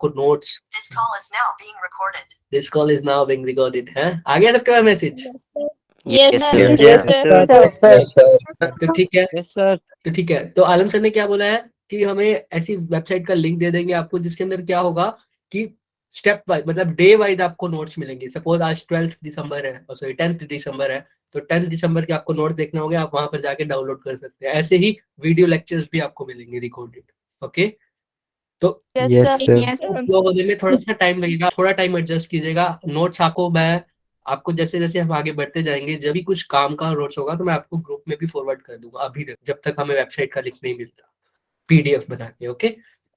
आपको notes. This call is now being recorded है, आ गया सबके पास message? Yes, sir. Yes, sir. तो ठीक है, Yes, sir. तो ठीक है, तो आलम सर ने क्या बोला है कि हमें ऐसी वेबसाइट का लिंक दे देंगे आपको जिसके अंदर क्या होगा कि स्टेप वाइज, मतलब डे वाइज आपको नोट्स मिलेंगे। सपोज आज 12 दिसंबर है, सॉरी 10 दिसंबर है, तो 10 दिसंबर के आपको नोट्स देखना होगा, आप वहां पर जाके डाउनलोड कर सकते हैं। ऐसे ही वीडियो लेक्चर्स भी आपको मिलेंगे रिकॉर्डेड। ओके, तो Yes, Yes, sir. sir. Flow होने में थोड़ा सा टाइम लगेगा, थोड़ा टाइम एडजस्ट कीजिएगा। नोट्स आपको जैसे जैसे हम आगे बढ़ते जाएंगे, जब भी कुछ काम का नोट्स होगा तो मैं आपको ग्रुप में भी फॉरवर्ड कर दूंगा, अभी तक जब तक हमें वेबसाइट का लिंक नहीं मिलता पीडीएफ बना के। Okay,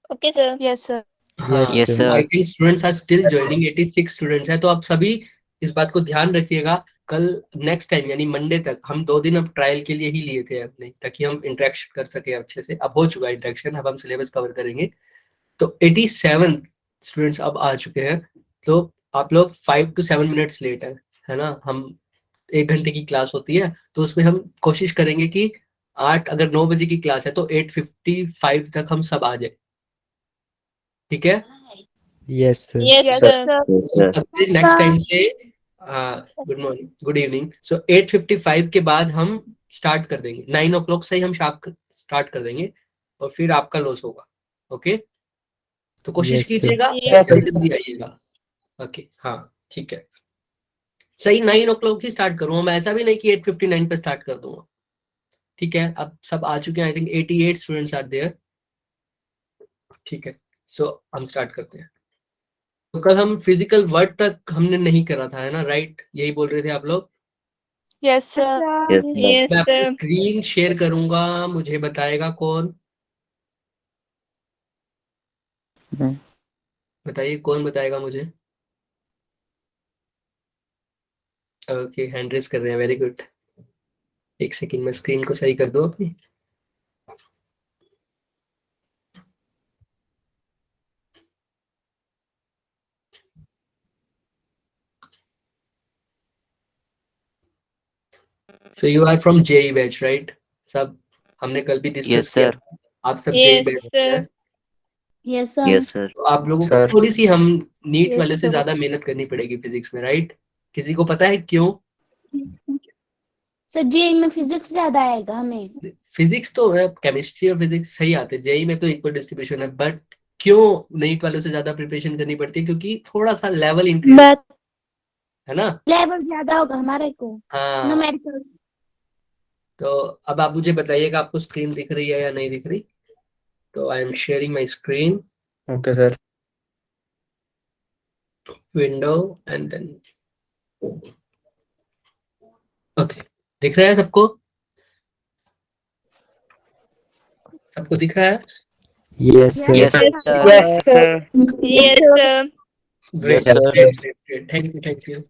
Okay, sir. Yes, sir. हाँ, Yes, sir. I think students are still joining, 86 students हैं, तो आप सभी इस बात को ध्यान रखिएगा। कल नेक्स्ट टाइम यानी मंडे तक, हम 2 दिन अब ट्रायल के लिए ही लिए थे अपने, ताकि हम इंटरेक्शन कर सके अच्छे से। अब हो चुका है इंटरेक्शन, अब हम सिलेबस कवर करेंगे। तो 87 स्टूडेंट्स अब आ चुके हैं, तो आप लोग 5 to 7 मिनट्स लेट है ना। हम 1 घंटे की क्लास होती है, तो उसमें हम कोशिश करेंगे कि 8, अगर 9 बजे की क्लास है तो 8:55 तक हम सब आ जाए, ठीक है? Yes, sir. Yes, Yes, sir. Next time से गुड मॉर्निंग, गुड इवनिंग। सो 8:55 के बाद हम स्टार्ट कर देंगे, 9 o'clock से ही हम शार्प स्टार्ट कर देंगे, और फिर आपका लॉस होगा। ओके, तो कोशिश Yes, sir. कीजिएगा Yes, जल्दी जल्दी आइएगा। ओके, हाँ ठीक है, सही 9 o'clock ही स्टार्ट करूंगा मैं, ऐसा भी नहीं कि 8:59 पे स्टार्ट कर दूंगा। ठीक है, अब सब आ चुके हैं, I think 88 students are there. ठीक है, सो हम स्टार्ट करते हैं। तो कल हम फिजिकल वर्ड तक हमने नहीं करा था, है ना, राइट? यही बोल रहे थे आप लोग। Yes, sir. Yes, मैं अपनी sir. स्क्रीन शेयर करूंगा, मुझे बताएगा कौन, बताइए कौन बताएगा मुझे। ओके, हैंड रेज कर रहे हैं, वेरी गुड। एक सेकंड में स्क्रीन को सही कर दो अपनी। So you are from JEE batch, right? सब हमने कल भी डिस्कस Yes, किया, sir. आप सब जेई Yes, बैच sir. हैं। Yes, sir. Yes, sir. तो आप लोगों को थोड़ी सी हम नीट Yes, वाले से sir. ज्यादा मेहनत करनी पड़ेगी फिजिक्स में, राइट? किसी को पता है क्यों? सर जेई में फिजिक्स ज्यादा आएगा हमें। फिजिक्स तो केमिस्ट्री और फिजिक्स सही आते हैं, जेई में तो इक्वल डिस्ट्रीब्यूशन है, बट क्यों नीट वालों से ज्यादा प्रिपरेशन करनी पड़ती है? क्योंकि थोड़ा सा लेवल इंक्रीज है ना। लेवल ज्यादा होगा हमारे को, हाँ, न्यूमेरिकल। तो अब आप मुझे बताइएगा आपको स्क्रीन दिख रही है या नहीं दिख रही। तो I am sharing my screen, Okay, sir. Window and then okay, दिख रहा है सबको? सबको दिख रहा है? Yes, sir. Yes, Yes, sir. sir. sir. Yes, sir. Great Yes, sir. Great great, thank you thank you.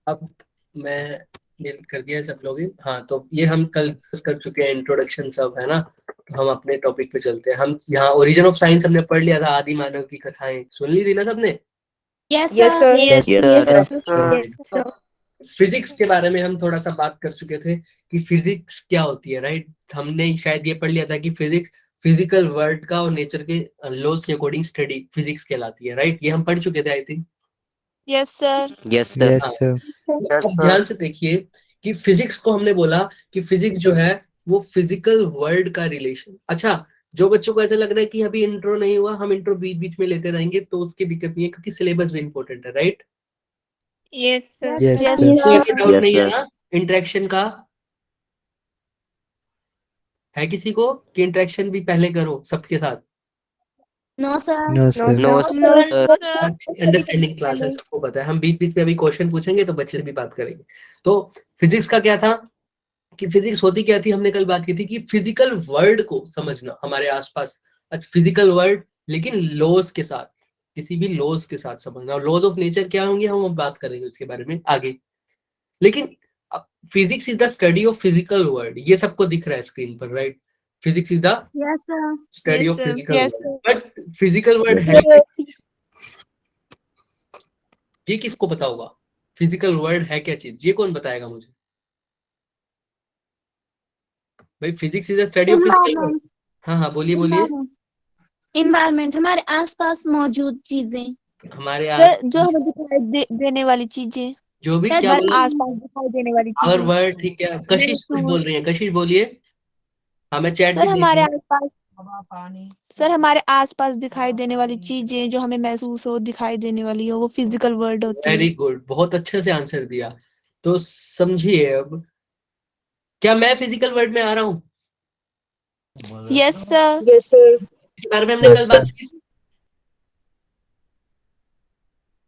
अब मैं ये कर दिया सब लोग। हाँ, तो ये हम कल डिस्कस कर चुके हैं, इंट्रोडक्शन सब, है ना। तो हम अपने टॉपिक पे चलते हैं। हम यहाँ ओरिजिन ऑफ साइंस हमने पढ़ लिया था, आदि मानव की कथाएं सुन ली थी ना सबने? Yes Yes, sir. sir. Yes, Yes, sir. Physics के बारे में हम थोड़ा सा बात कर चुके थे कि फिजिक्स क्या होती है, राइट? हमने शायद ये पढ़ लिया था कि फिजिक्स फिजिकल वर्ल्ड का और नेचर के लॉज के अकॉर्डिंग स्टडी फिजिक्स कहलाती है, राइट? ये हम पढ़ चुके थे I think. Yes, sir. Yes, sir. Yes, sir. अब ध्यान से देखिए कि फिजिक्स को हमने बोला कि फिजिक्स जो है वो फिजिकल वर्ल्ड का रिलेशन। अच्छा, जो बच्चों को ऐसा लग रहा है कि अभी इंट्रो नहीं हुआ, हम इंट्रो बीच बीच में लेते रहेंगे तो उसकी दिक्कत नहीं है, क्योंकि सिलेबस भी इंपॉर्टेंट है, right? Yes, sir. Yes, Yes, sir. sir. कोई डाउट Yes, नहीं है sir. ना इंटरेक्शन का? है किसी को कि इंटरेक्शन भी पहले करो सबके साथ? No sir. No, sir. No, No, sir. sir. Understanding class है, सबको पता है। हम बीच बीच में अभी क्वेश्चन पूछेंगे तो बच्चे से भी बात करेंगे। तो फिजिक्स का क्या था कि फिजिक्स होती क्या थी, हमने कल बात की थी कि फिजिकल वर्ल्ड को समझना, हमारे आसपास फिजिकल वर्ल्ड, लेकिन लॉज के साथ, किसी भी लॉज के साथ समझना। और लॉज ऑफ नेचर क्या होंगे हम अब बात करेंगे उसके बारे में आगे। लेकिन physics is the study of physical world, ये सबको दिख रहा है स्क्रीन पर, right? Physics is the yes sir. Study Yes, of sir. Physical Yes, world. But physical world Yes, है sir. क्या? ये किसको पता होगा फिजिकल वर्ल्ड है क्या चीज? ये कौन बताएगा मुझे? भाई physics is the study of physical world. हाँ हाँ, बोलिए बोलिए। इन्वायरमेंट हमारे आसपास मौजूद चीजें। हमारे सर जो आस हमें दिखाई देने वाली चीजें, जो भी सर, क्या हमारे बोला आसपास दिखाई देने वाली और चीजें। वर्ड ठीक है। कशिश कुछ बोल रही है, कशिश बोलिए। हाँ मैं चैट भी सर देख हमारे रहा हूँ। आसपास सर हमारे आसपास दिखाई देने वाली चीजें जो हमें महसूस हो, दिखाई देने वाली हो, वो फिजिकल वर्ल्ड होती है। वेरी गुड, बहुत अच्छे से आंसर दिया। तो समझिए अब, क्या मैं फिजिकल वर्ल्ड में आ रहा हूँ? Yes sir. इसके बारे में हमने Yes, कल sir. बात की थी?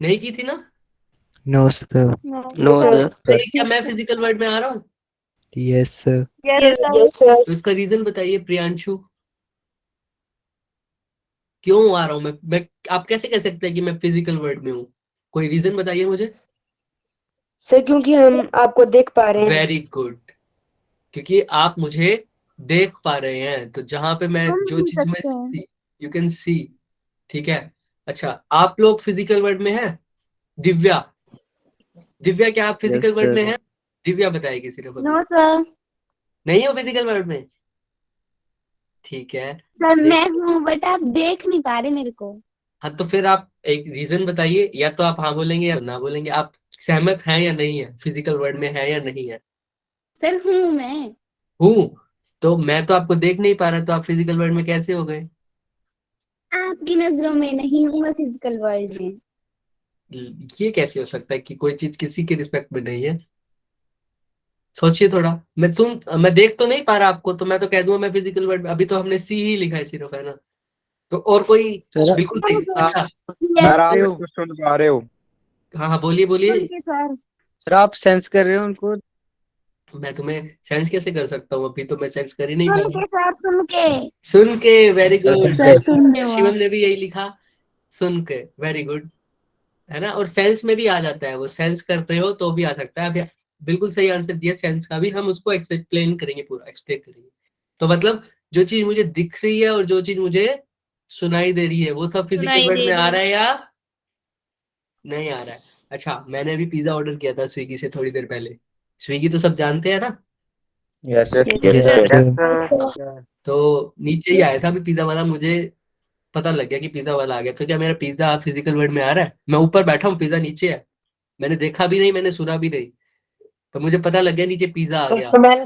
नहीं की थी ना? No, sir. No, sir. बताइए, क्या मैं फिजिकल वर्ल्ड में आ रहा हूँ? Yes, sir. Yes, तो इसका रीजन बताइए प्रियांशु, क्यों आ रहा हूँ मैं? आप कैसे कह सकते हैं कि मैं फिजिकल वर्ल्ड में हूँ? कोई रीजन बताइए मुझे। सर क्योंकि हम आपको देख पा रहे हैं। वेरी गुड, क्योंकि आप मुझे देख पा रहे हैं, तो जहां पे मैं हम जो भी चीज में सकते हैं। यू कैन सी, ठीक है। अच्छा, आप लोग फिजिकल वर्ल्ड में हैं? दिव्या, दिव्या क्या आप फिजिकल वर्ल्ड में हैं? दिव्या बताएगी सिर्फ अभी। No sir. नहीं हो फिजिकल वर्ल्ड में? ठीक है। सर देख, मैं हूँ बट आप देख नहीं पा रहे मेरे को। हाँ तो फिर आप एक रीजन बताइए, या तो आप हाँ बोलेंगे या ना बोलेंगे। आप सहमत हैं या नहीं है, फिजिकल वर्ल्ड में है या नहीं है? सर हूँ मैं। हूँ। तो मैं तो आपको देख नहीं पा रहा, तो आप फिजिकल वर्ल्ड में कैसे हो गए? आपकी नजरों में नहीं हूँ मैं फिजिकल वर्ल्ड में। ये कैसे हो सकता है कि कोई चीज किसी के रिस्पेक्ट में नहीं है? सोचिए थोड़ा। मैं देख तो नहीं पा रहा आपको, तो मैं तो कह दूंगा मैं फिजिकल वर्ल्ड। अभी तो हमने सी ही लिखा है सिर्फ, है ना? तो और कोई? सर बिल्कुल सही। अच्छा, यस सर आप सर। इसको सुन पा रहे हो? हाँ हाँ बोलिए बोलिए। सुन के सर। सर आप सेंस कर रहे हो उनको? मैं तुम्हें सेंस कैसे कर सकता हूँ? अभी तो मैं सेंस कर ही नहीं पा सुन रहा। के सर सुन के। सुन के, वेरी गुड। सर सुनने हुआ। शिवम ने भी यही लिखा, सुन के, वेरी गुड, है ना? और सेंस में भी आ जाता है, वो सेंस करते हो तो भी आ सकता है। अभी बिल्कुल सही आंसर दिया, सेंस का भी हम उसको एक्सप्लेन करेंगे, पूरा एक्सप्लेन करेंगे। तो मतलब जो चीज मुझे दिख रही है और जो चीज मुझे सुनाई दे रही है, वो सब फिजिकल सुनाई वर्ल्ड दे में आ रही रहा है या नहीं आ रहा है? अच्छा, मैंने अभी पिज्जा ऑर्डर किया था स्विगी से थोड़ी देर पहले। स्विगी तो सब जानते हैं ना? Yes Yes, Yes, sir. तो नीचे ही आया था अभी पिज्जा वाला, मुझे पता लग गया कि पिज्जा वाला आ गया। तो क्या मेरा पिज्जा फिजिकल वर्ल्ड में आ रहा है? मैं ऊपर बैठा हूँ, पिज्जा नीचे है, मैंने देखा भी नहीं, मैंने सुना भी नहीं, तो मुझे पता लग गया नीचे पिज्जा आ गया। स्मेल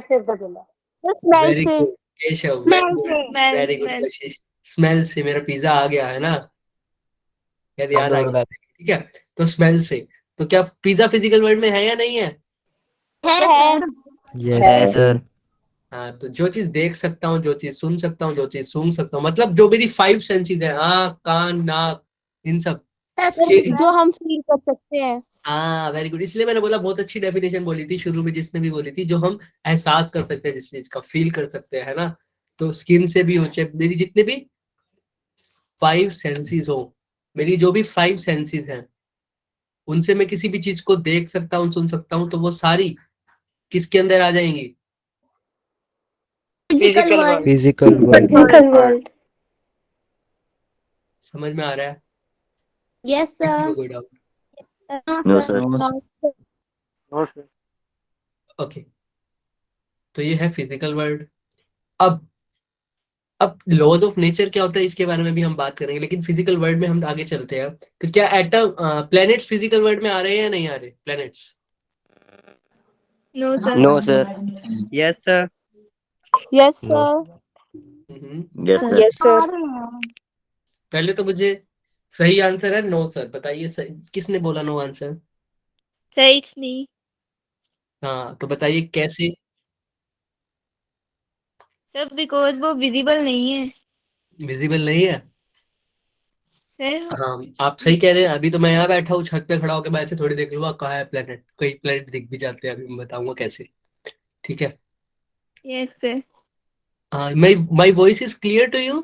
वेरी से। Good Keshav, very smell good, से। smell, very good smell. कशिश। स्मेल से मेरा पिज्जा आ गया, है ना? याद आ गया, ठीक है। तो स्मेल से, तो क्या पिज्जा फिजिकल वर्ल्ड में है या नहीं है? है है। सर। Yes, sir. हाँ, तो जो चीज देख सकता हूँ, जो चीज सुन सकता हूँ, जो चीज सूंघ सकता हूँ, मतलब जो मेरी 5 सेंसेस है, आँख कान नाक, इन सब। टच जो हम फील कर सकते हैं। हाँ वेरी गुड, इसलिए मैंने बोला, बहुत अच्छी डेफिनेशन बोली थी शुरू में जिसने भी बोली थी, जो हम एहसास कर सकते हैं, जिस चीज का फील कर सकते हैं, है ना? तो स्किन से भी हो, चाहे मेरी जितने भी 5 सेंसेस हो, मेरी जो भी 5 सेंसेस हैं, उनसे मैं किसी भी चीज को देख सकता हूँ, सुन सकता हूँ, तो वो सारी किसके अंदर आ जाएंगी? Physical world. Physical world. world. समझ में आ रहा है? यस किसी सर। को कोई डाउट? No sir. ओके, तो ये है फिजिकल वर्ल्ड। अब लॉज ऑफ नेचर क्या होता है इसके बारे में भी हम बात करेंगे, लेकिन फिजिकल वर्ल्ड में हम आगे चलते हैं। तो क्या एटम, प्लैनेट्स फिजिकल वर्ल्ड में आ रहे हैं या नहीं आ रहे planets? No, sir. No sir. Yes sir. Yes no. Sir. Yes sir sir. Yes आ सर। रहे हैं। पहले तो मुझे सही आंसर है नो सर, बताइए किसने बोला no answer? Sir, it's me. हाँ तो बताइए कैसे? Sir, because वो visible नहीं है. विजिबल नहीं है? Sir, हाँ आप सही कह रहे हैं। अभी तो मैं यहाँ बैठा हूँ छत पे खड़ा होकर, मैं ऐसे थोड़ी देख लूंगा कहाँ है प्लेनेट, कई प्लेनेट दिख भी जाते हैं, अभी मैं बताऊंगा कैसे, ठीक है? yes, sir. हाँ, my voice is clear to you?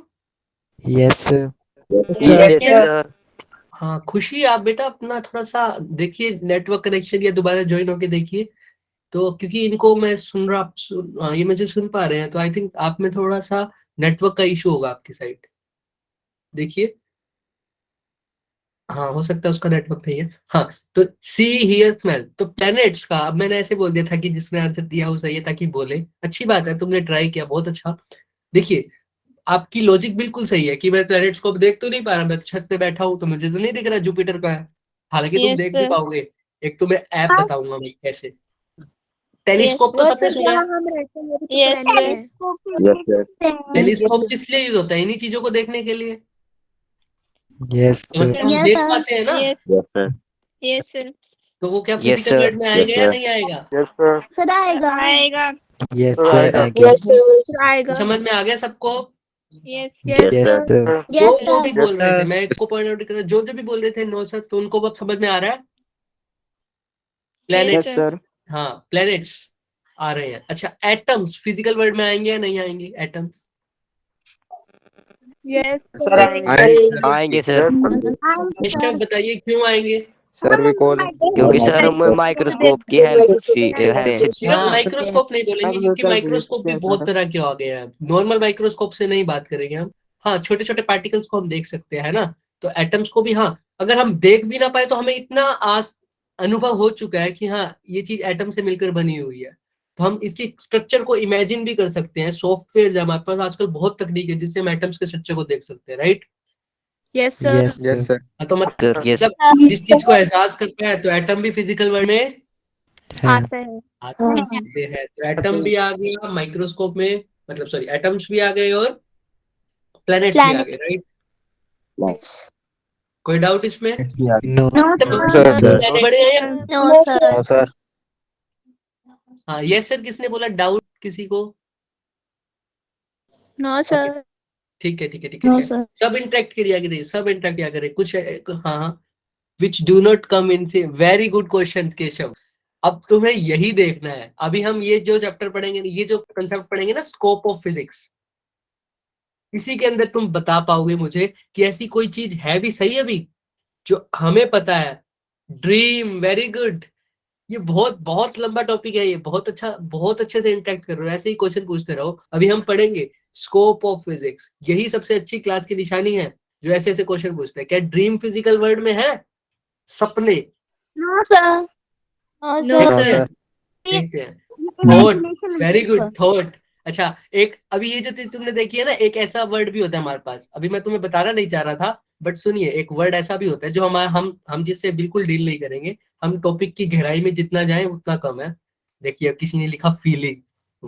Yes, sir. Yes Yes. Sir. हाँ खुशी, आप बेटा अपना थोड़ा सा देखिए नेटवर्क कनेक्शन, या दोबारा ज्वाइन होके देखिए। तो क्योंकि इनको मैं सुन रहा, ये मुझे सुन पा रहे हैं, तो आई थिंक आप में थोड़ा सा नेटवर्क का इशू होगा आपकी साइड, देखिए। हाँ हो सकता है उसका नेटवर्क नहीं है। हाँ, तो सी हियर स्मेल, तो प्लैनेट्स का, अब मैंने ऐसे बोल दिया था कि जिसने आंसर दिया वो सही है ताकि बोले। अच्छी बात है, तुमने ट्राई किया, बहुत अच्छा। देखिए, आपकी लॉजिक बिल्कुल सही है कि मैं प्लैनेट्स को अब देख तो नहीं पा रहा, मैं तो छत पे बैठा हूँ तो मुझे तो नहीं दिख रहा जुपिटर का है। हालांकि तुम Yes, देख भी sir. पाओगे। एक तुम्हें ऐप बताऊंगा मैं कैसे। Yes. टेलीस्कोप तो वो सबने सर सुना है। जहाँ हम रहते हैं वो भी तो Yes, प्लेनेट sir. है। Yes, sir. टेलीस्कोप किस लिए यूज होता है? इन्हीं चीजों को देखने के लिए। Yes, तो sir. मतलब हम Yes, देख sir. पाते हैं ना। Yes, Yes, sir. yes, sir. तो वो क्या Yes, फिजिकल sir. वर्ल्ड में Yes, आएगा या sir. नहीं आएगा? Yes, sir. सर आएगा। आएगा. Yes, sir. आएगा। Again. Yes, sir. फिर आएगा। समझ में आ गया सबको? Yes. Yes, Yes, sir. sir. जो Yes, जो भी sir. बोल रहे थे, मैं एक को पॉइंट आउट कर रहा, जो भी बोल रहे थे नो सर, तो उनको अब समझ में आ रहा है? Planets, Yes, sir. हाँ प्लैनेट्स आ रहे हैं। अच्छा, एटम्स फिजिकल वर्ल्ड में आएंगे या नहीं आएंगे? एटम्स Yes, Sir, आएंगे। आएंगे सर। निश्चय बताइए क्यों आएंगे? सर भी कॉल क्योंकि सर हम माइक्रोस्कोप की हेल्प है। हाँ, माइक्रोस्कोप नहीं बोलेंगे क्योंकि माइक्रोस्कोप भी बहुत तरह के आ गए हैं। नॉर्मल माइक्रोस्कोप से नहीं बात करेंगे हम। हाँ, छोटे छोटे पार्टिकल्स को हम देख सकते हैं ना। तो एटम्स को भी, हाँ अगर हम देख भी ना पाए तो हमें इतना अनुभव हो चुका है कि हाँ ये चीज एटम से मिलकर बनी हुई है, तो हम इसकी स्ट्रक्चर को इमेजिन भी कर सकते हैं। सॉफ्टवेयर हमारे पास आजकल बहुत तकनीक है जिससे हम एटम्स के स्ट्रक्चर को देख सकते हैं, right? Yes, sir. Yes, Yes, sir. sir. तो Sir, yes. मतलब जिस चीज को एहसास करता है तो एटम भी फिजिकल वर्ल्ड में हाँ. आते हैं। आते हैं। तो एटम भी आ गया माइक्रोस्कोप में, मतलब सॉरी एटम्स भी आ गए और प्लैनेट्स भी आ गए, राइट? कोई डाउट इसमें? No, तो sir. प्लैनेट बड़े हैं या? No sir. No, sir. हाँ यस सर किसने बोला? डाउट किसी को? No sir. ठीक है ठीक है ठीक है। सब इंटरेक्ट किया करें, सब इंटरेक्ट किया करें। कुछ हाँ, विच डू नॉट कम इन से। Very good question Keshav. अब तुम्हें यही देखना है। अभी हम ये जो चैप्टर पढ़ेंगे, ये जो कंसेप्ट पढ़ेंगे ना, स्कोप ऑफ फिजिक्स, इसी के अंदर तुम बता पाओगे मुझे कि ऐसी कोई चीज है भी सही अभी जो हमें पता है। Dream, very good. ये बहुत बहुत लंबा टॉपिक है, ये बहुत अच्छा, बहुत अच्छे से इंटरेक्ट कर रहे हो। ऐसे ही क्वेश्चन पूछते रहो। अभी हम पढ़ेंगे स्कोप ऑफ फिजिक्स। यही सबसे अच्छी क्लास की निशानी है जो ऐसे ऐसे क्वेश्चन पूछते हैं। क्या ड्रीम फिजिकल वर्ल्ड में है? सपने? No sir. No, sir. ठीक है। Thought, very good, thought. अच्छा, एक अभी ये जो तुमने देखी है ना, एक ऐसा वर्ड भी होता है हमारे पास। अभी मैं तुम्हें बताना नहीं चाह रहा था, बट सुनिए, एक वर्ड ऐसा भी होता है जो हमारा हम जिससे बिल्कुल डील नहीं करेंगे। हम टॉपिक की गहराई में जितना जाएं उतना कम है। देखिए, अब किसी ने लिखा फीलिंग।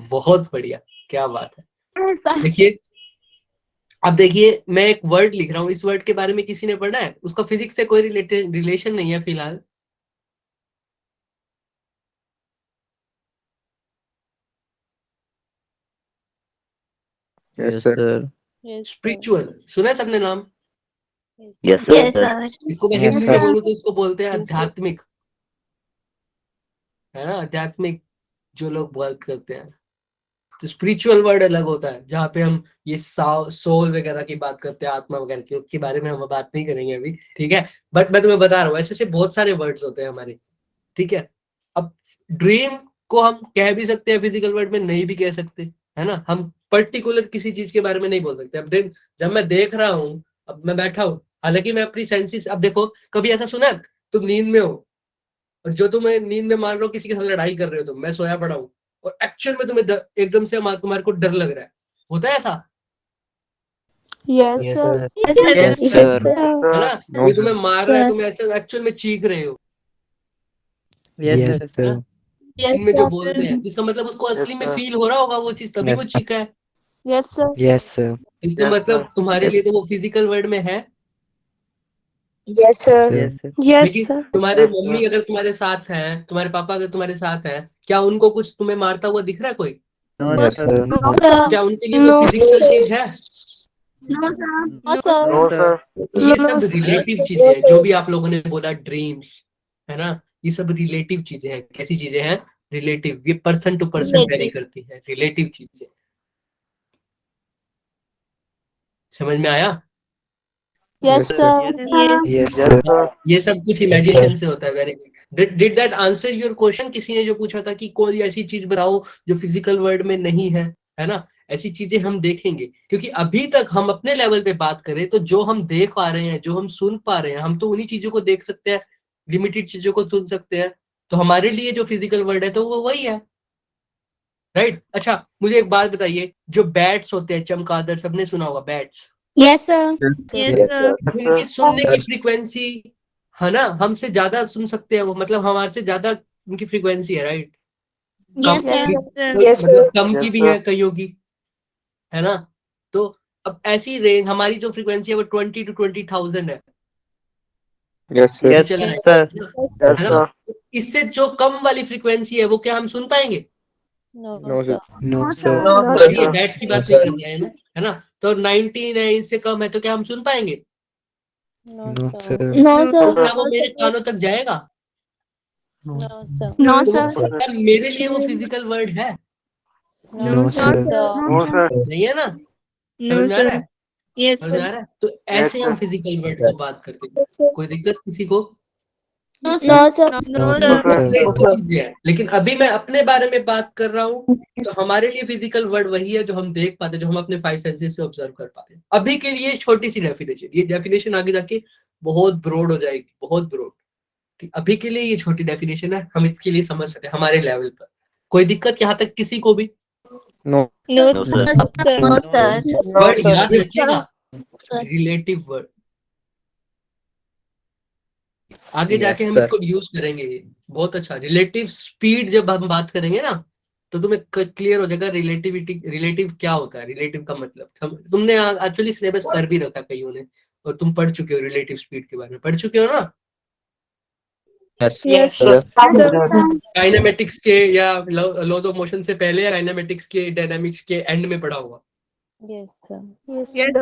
बहुत बढ़िया, क्या बात है। देखिए, अब देखिए मैं एक वर्ड लिख रहा हूँ, इस वर्ड के बारे में किसी ने पढ़ा है? उसका फिजिक्स से कोई रिलेशन नहीं है फिलहाल। Yes, sir. स्पिरिचुअल सुना है सबने नाम? Yes, yes sir. सर। इसको मैं Yes, हिंदी में sir. बोलूँ तो इसको बोलते हैं आध्यात्मिक, है ना? आध्यात्मिक जो लोग बात करते हैं। तो स्पिरिचुअल वर्ड अलग होता है, जहाँ पे हम ये सोल वगैरह की बात करते हैं, आत्मा वगैरह की, उसके बारे में हम बात नहीं करेंगे अभी, ठीक है? बट मैं तुम्हें बता रहा हूँ, ऐसे ऐसे बहुत सारे वर्ड्स होते हैं हमारे, ठीक है? अब ड्रीम को हम कह भी सकते हैं फिजिकल वर्ड में, नहीं भी कह सकते, है ना? हम पर्टिकुलर किसी चीज के बारे में नहीं बोल सकते। अब जब मैं देख रहा हूँ, अब मैं बैठा हूँ, हालांकि मैं अपनी सेंसेस, अब देखो, कभी ऐसा सुना है तुम नींद में हो और जो तुम्हें नींद में मान लो किसी के साथ लड़ाई कर रहे हो, तुम, मैं सोया पड़ा हूँ और एक्चुअल में तुम्हें एकदम से तुम्हारे को डर लग रहा है, होता है ऐसा? Yes Yes, sir. sir. Yes, sir. है ना? No, ये तुम्हें मार रहा है, तुम ऐसे एक्चुअल में चीख रहे हो। Yes, sir. इनमें जो बोलते हैं, जिसका मतलब उसको असली में फील हो रहा होगा वो चीज, तभी वो चीखा है। Yes sir. Yes, sir. इसका मतलब तुम्हारे लिए तो वो फिजिकल वर्ड में है। Yes, sir. Sir. लेकिन तुम्हारे मम्मी अगर तुम्हारे साथ हैं, तुम्हारे पापा अगर तुम्हारे साथ हैं, क्या उनको कुछ तुम्हें मारता हुआ दिख रहा है कोई? Yes, sir. क्या उनके लिए वो फिजिकल चीज है? No sir. ये सब रिलेटिव चीजें हैं। जो भी आप लोगों ने बोला ड्रीम्स, है ना, ये सब रिलेटिव चीजें हैं। कैसी चीजें हैं? रिलेटिव। ये पर्सन टू पर्सन वेरी करती है, रिलेटिव चीजें। समझ में आया? Yes sir. Yes, sir. ये सब कुछ इमेजिनेशन से होता है। Very good. Did that answer your question? किसी ने जो पूछा था कि कोई ऐसी चीज बताओ जो फिजिकल वर्ल्ड में नहीं है ना? ऐसी चीजें हम देखेंगे, क्योंकि अभी तक हम अपने लेवल पे बात करें तो जो हम देख पा रहे हैं, जो हम सुन पा रहे हैं, हम तो उन्हीं चीजों को देख सकते हैं, लिमिटेड चीजों को सुन सकते हैं। तो हमारे लिए जो फिजिकल वर्ल्ड है तो वो वही है राइट। अच्छा मुझे एक बात बताइए, जो बैट्स होते हैं चमगादड़, सबने सुना होगा bats, Yes, sir. Yes, sir. उनकी सुनने की फ्रीक्वेंसी है ना, हमसे ज्यादा सुन सकते हैं वो, मतलब हमारे से ज्यादा उनकी फ्रीक्वेंसी है, राइट। Yes, sir. Sir. मतलब कम की भी है कईयों की, है ना। तो अब ऐसी रेंज हमारी जो फ्रीक्वेंसी है वो 20 to 20,000 है। Yes, sir. तो चला है ना? तो इससे जो कम वाली फ्रीक्वेंसी है वो क्या हम सुन पाएंगे? No, sir. No, sir. ये बैट्स की बात नहीं कर रहा है मैं, है ना। तो 19 है, इससे कम है, तो क्या हम सुन पाएंगे? No, sir. No, तो sir. क्या वो मेरे कानों तक जाएगा? नो तो सर। क्या मेरे लिए वो फिजिकल वर्ड है? No, sir. नहीं है ना। No, समझ में आ रहा sir. है? Yes, समझ में sir. आ रहा है? तो ऐसे हम फिजिकल वर्ड को बात करते हैं। कोई दिक्कत किसी को? No, sir. No, No, sir. sir. लेकिन अभी मैं अपने बारे में बात कर रहा हूँ, तो हमारे लिए फिजिकल वर्ड वही है जो हम देख पाते हैं, जो हम अपने 5 सेंसेस से ऑब्जर्व कर पाते हैं। अभी के लिए छोटी सी डेफिनेशन, ये डेफिनेशन आगे जाके बहुत ब्रॉड हो जाएगी, बहुत ब्रॉड। ठीक, अभी के लिए ये छोटी डेफिनेशन है, हम इसके लिए समझ सकते हैं हमारे लेवल पर। कोई दिक्कत यहाँ तक किसी को भी? No. No, No, sir. sir. No, sir. Word याद रखिएगा, रिलेटिव वर्ड। आगे जाके Yes, हम sir. इसको यूज करेंगे, बहुत अच्छा। रिलेटिव स्पीड जब हम बात करेंगे ना, तो तुम्हें क्लियर हो जाएगा रिलेटिविटी, रिलेटिव क्या होता है, रिलेटिव का मतलब। तुमने एक्चुअली सिलेबस कर भी रखा कईयों ने, और तुम पढ़ चुके हो रिलेटिव स्पीड के बारे में, पढ़ चुके हो ना। Yes, sir. काइनेमेटिक्स के या लॉज ऑफ मोशन से पहले, या काइनेमेटिक्स के डायनामिक्स के एंड में पढ़ा होगा। Yes, sir. Yes,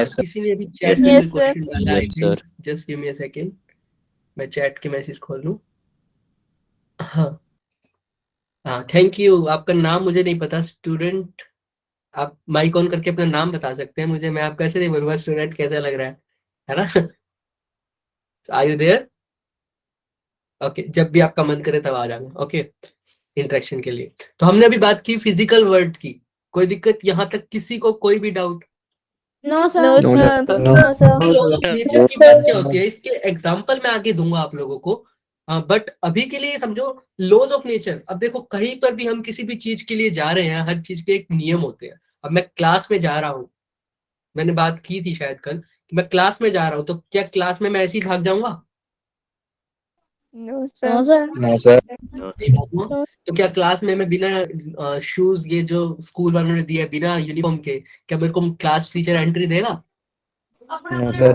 sir. किसी ने भी चैट में Yes, कोई क्वेश्चन डाला है? Yes, sir. Just give me a second, मैं चैट के मैसेज खोल लूं। हाँ हाँ, थैंक यू। आपका नाम मुझे नहीं पता स्टूडेंट, आप माइक ऑन करके अपना नाम बता सकते हैं मुझे, मैं आपको ऐसे नहीं बोलूंगा स्टूडेंट कैसा लग रहा है ना। Are you there? ओके, जब भी आपका मन करे तब आ जाना। ओके, इंटरेक्शन के लिए। तो हमने अभी बात की फिजिकल वर्ड की। कोई दिक्कत यहाँ तक किसी को, कोई भी doubt? No, sir. No, No, sir. sir. No, sir. Laws of nature की बात क्या होती है, इसके एग्जाम्पल मैं आगे दूंगा आप लोगों को। बट अभी के लिए समझो लॉज ऑफ नेचर। अब देखो कहीं पर भी हम किसी भी चीज के लिए जा रहे हैं, हर चीज के एक नियम होते हैं। अब मैं क्लास में जा रहा हूँ, मैंने बात की थी शायद कल कि मैं क्लास में जा रहा हूँ, तो क्या क्लास में मैं ऐसे ही भाग जाऊंगा? No, No, sir. sir. No, sir. नहीं भागूंगा। तो क्या क्लास में मैं बिना शूज, ये जो स्कूल वालों ने दिया है, बिना यूनिफॉर्म के, क्या मेरे को क्लास टीचर एंट्री देगा? No, sir.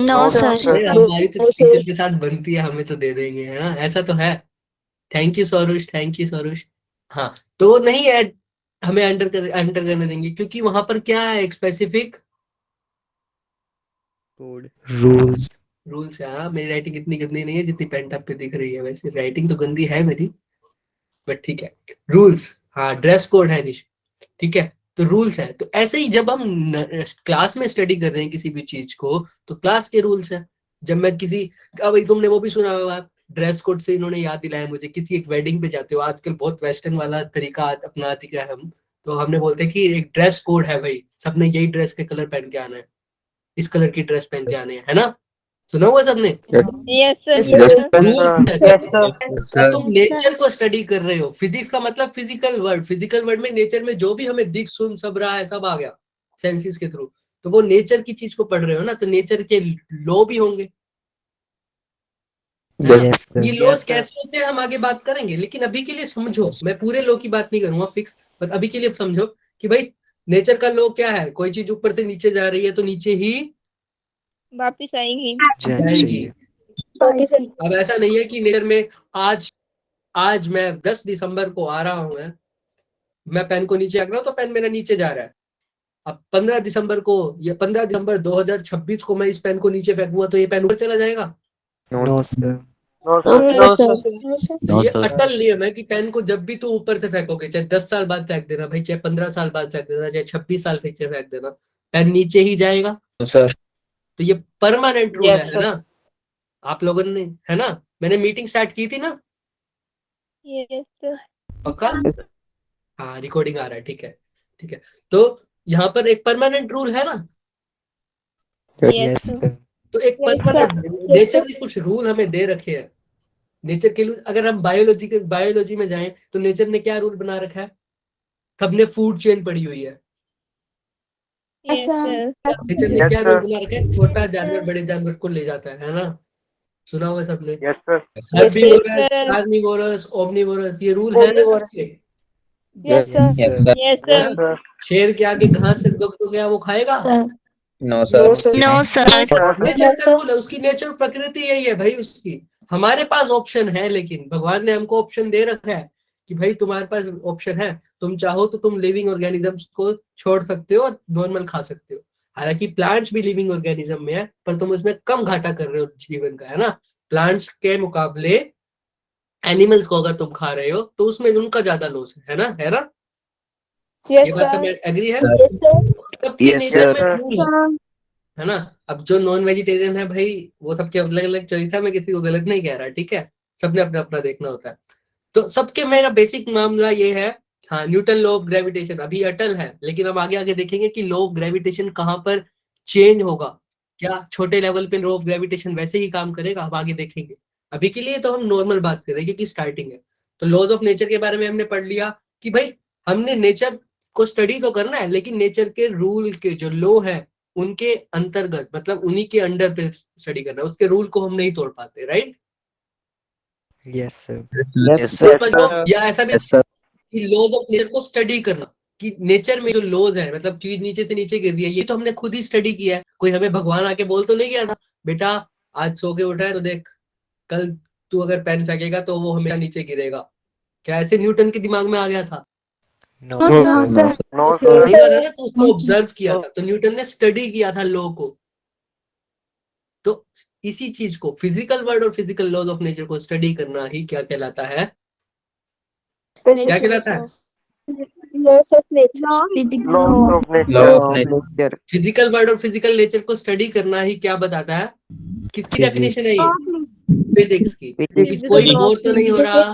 No, sir. अरे हमारी तो टीचर के साथ बनती है, हमें तो दे देंगे, है ना, ऐसा तो है। Thank you Saurush, thank you Saurush. हाँ, तो वो नहीं है, हमें एंटर करने देंगे, क्योंकि वहां पर क्या है, एक स्पेसिफिक Rules. रूल्स है। हाँ, मेरी राइटिंग इतनी गंदी नहीं है जितनी पेन टैप पे दिख रही है, वैसे राइटिंग तो गंदी है मेरी, बट ठीक है। रूल्स, हाँ, ड्रेस कोड है निश, ठीक है। तो रूल्स है, तो ऐसे ही जब हम क्लास में स्टडी कर रहे हैं किसी भी चीज को, तो क्लास के रूल्स है। जब मैं किसी, अब तुमने वो भी सुना होगा, ड्रेस कोड से इन्होंने याद दिलाया मुझे, किसी एक वेडिंग पे जाते हो, आजकल बहुत वेस्टर्न वाला तरीका अपना दिया है हम, तो हमने बोलते हैं कि एक ड्रेस कोड है भाई, सबने यही ड्रेस के कलर पहन के आना है, इस कलर की ड्रेस पहन के आने हैं, है ना। सुना हुआ सबने? Yes, sir. Yes, रूल्स है। sir. तुम नेचर को स्टडी कर रहे हो, फिजिक्स का मतलब फिजिकल वर्ल्ड, फिजिकल वर्ल्ड में नेचर में जो भी हमें दिख सुन सब रहा है, सब आ गया सेंसेस के थ्रू, तो वो नेचर की चीज को पढ़ रहे हो ना, तो नेचर के लॉ भी होंगे, है ना? Yes, sir. ये लॉज कैसे होते हैं हम आगे बात करेंगे, लेकिन अभी के लिए समझो, मैं पूरे लॉ की बात नहीं करूंगा फिक्स, बट अभी के लिए समझो कि भाई नेचर का लॉ क्या है, कोई चीज ऊपर से नीचे जा रही है तो नीचे ही वापिस आएंगी। जाएगी। अब ऐसा नहीं है कि नेचर में आज मैं 10 दिसंबर को आ रहा हूं, मैं पेन को नीचे रख रहा हूं तो पेन मेरा नीचे जा रहा है। अब 15 दिसंबर को, या 15 दिसंबर 2026 को मैं इस पेन को नीचे फेंकूंगा तो ये पेन ऊपर चला जाएगा? No, sir. No, sir. No, ये sir. अटल नियम है कि पेन को जब भी तू ऊपर से फेंकोगे, चाहे 10 साल बाद फेंक देना भाई, चाहे 15 साल बाद फेंक देना, चाहे 26 साल पीछे फेंक देना, पेन नीचे ही जाएगा। Sir. तो ये परमानेंट रूल है ना। आप लोगों ने, है ना, मैंने मीटिंग स्टार्ट की थी ना, Yes, sir. पक्का? हाँ, रिकॉर्डिंग आ रहा है, ठीक है, ठीक है। तो यहाँ पर एक परमानेंट रूल है ना, Yes, sir. तो एक परमानेंट, नेचर ने कुछ रूल हमें दे रखे हैं। नेचर के रूल, अगर हम बायोलॉजी में जाएं तो नेचर ने क्या रूल बना रखा है? सबने फूड चेन पढ़ी हुई है। Yes, sir. नेचर ने क्या रूल बना रखा है, छोटा जानवर बड़े जानवर को ले जाता है ना, सुना हुआ है सबने। हेर्बिवोरस, कार्निवोरस, ओमनिवोरस, ये रूल है ना सबके। Yes sir. Yes, sir. शेर के आगे घास से दब तो गया वो खाएगा? No sir. No sir. Nature का रूल है, उसकी नेचर प्रकृति यही है भाई उसकी। हमारे पास ऑप्शन है, लेकिन भगवान ने हमको ऑप्शन दे रखा है कि भाई तुम्हारे पास ऑप्शन है, तुम चाहो तो तुम लिविंग ऑर्गेनिजम्स को छोड़ सकते हो और नॉर्मल खा सकते हो। हालांकि प्लांट्स भी लिविंग ऑर्गेनिज्म में है, पर तुम उसमें कम घाटा कर रहे हो जीवन का, है ना। प्लांट्स के मुकाबले एनिमल्स को अगर तुम खा रहे हो तो उसमें उनका ज्यादा लॉस है ना, है ना। ये यस बात सर। में एग्री है। Yes, sir. सबकी Yes, नेचर में sir. रूल है ना। अब जो नॉन वेजिटेरियन है भाई, वो सबके अलग अलग चॉइस है, मैं किसी को गलत नहीं कह रहा, ठीक है। सबने अपना अपना देखना होता है। तो सबके मेरा बेसिक मामला ये है, हाँ, न्यूटन लॉ ऑफ ग्रेविटेशन अभी अटल है, लेकिन हम आगे आगे देखेंगे कि लॉ ऑफ ग्रेविटेशन कहाँ पर चेंज होगा। क्या छोटे लेवल पे लॉ ऑफ ग्रेविटेशन वैसे ही काम करेगा, हम आगे देखेंगे। अभी के लिए तो हम नॉर्मल बात कर रहे हैं क्योंकि स्टार्टिंग है। तो लॉज ऑफ नेचर के बारे में हमने पढ़ लिया कि भाई हमने नेचर को स्टडी तो करना है, लेकिन नेचर के रूल के जो लॉ है उनके अंतर्गत, मतलब उन्हीं के अंडर पे स्टडी करना है, उसके रूल को हम नहीं तोड़ पाते, right. Yes, sir. Yes, sir. या ऐसा भी Yes, sir. कि लॉज ऑफ नेचर को स्टडी करना, कि नेचर में जो लॉज है, मतलब चीज नीचे से नीचे गिर रही है, ये तो हमने खुद ही स्टडी किया है। कोई हमें भगवान आके बोल तो नहीं गया था, बेटा आज सो के उठा है तो देख कल तू अगर पेन फेंकेगा तो वो हमेशा नीचे गिरेगा। क्या ऐसे न्यूटन के दिमाग में आ गया था? No, no sir. सर। नहीं आ रहा ना, तो उसने ऑब्जर्व किया था, तो न्यूटन ने स्टडी किया था लॉ को। तो इसी चीज को, फिजिकल वर्ल्ड और फिजिकल लॉज ऑफ नेचर को स्टडी करना ही क्या कहलाता है, क्या कहलाता है? Laws of nature. Law of nature. Physical world और फिजिकल नेचर को स्टडी करना ही क्या बताता है? किसकी Physics. डेफिनेशन है ये? फिजिक्स की। Physics. कोई बोर तो नहीं हो रहा?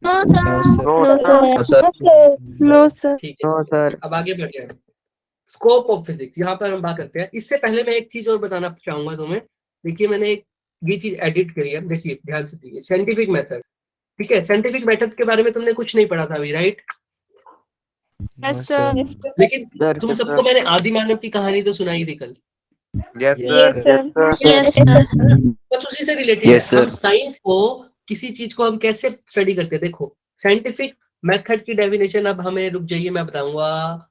No, sir. No, sir. ठीक है, No, sir. अब आगे बढ़ जाए। स्कोप ऑफ फिजिक्स, यहाँ पर हम बात करते हैं। इससे पहले मैं एक चीज और बताना चाहूंगा तुम्हें। देखिए मैंने एक ये चीज एडिट करी है, देखिए ध्यान से देखिए। साइंटिफिक मेथड, ठीक है। साइंटिफिक मेथड के बारे में तुमने कुछ नहीं पढ़ा था अभी, right. No, yes sir. Sir. लेकिन Sir, तुम सबको मैंने आदि मानव की कहानी तो सुनाई थी कल, Yes, Yes, sir. sir. Yes sir. बस उसी से रिलेटेड Yes, है। हम sir. साइंस को, किसी चीज को हम कैसे स्टडी करते हैं, देखो साइंटिफिक मेथड की डेफिनेशन। अब हमें रुक जाइए, मैं बताऊंगा।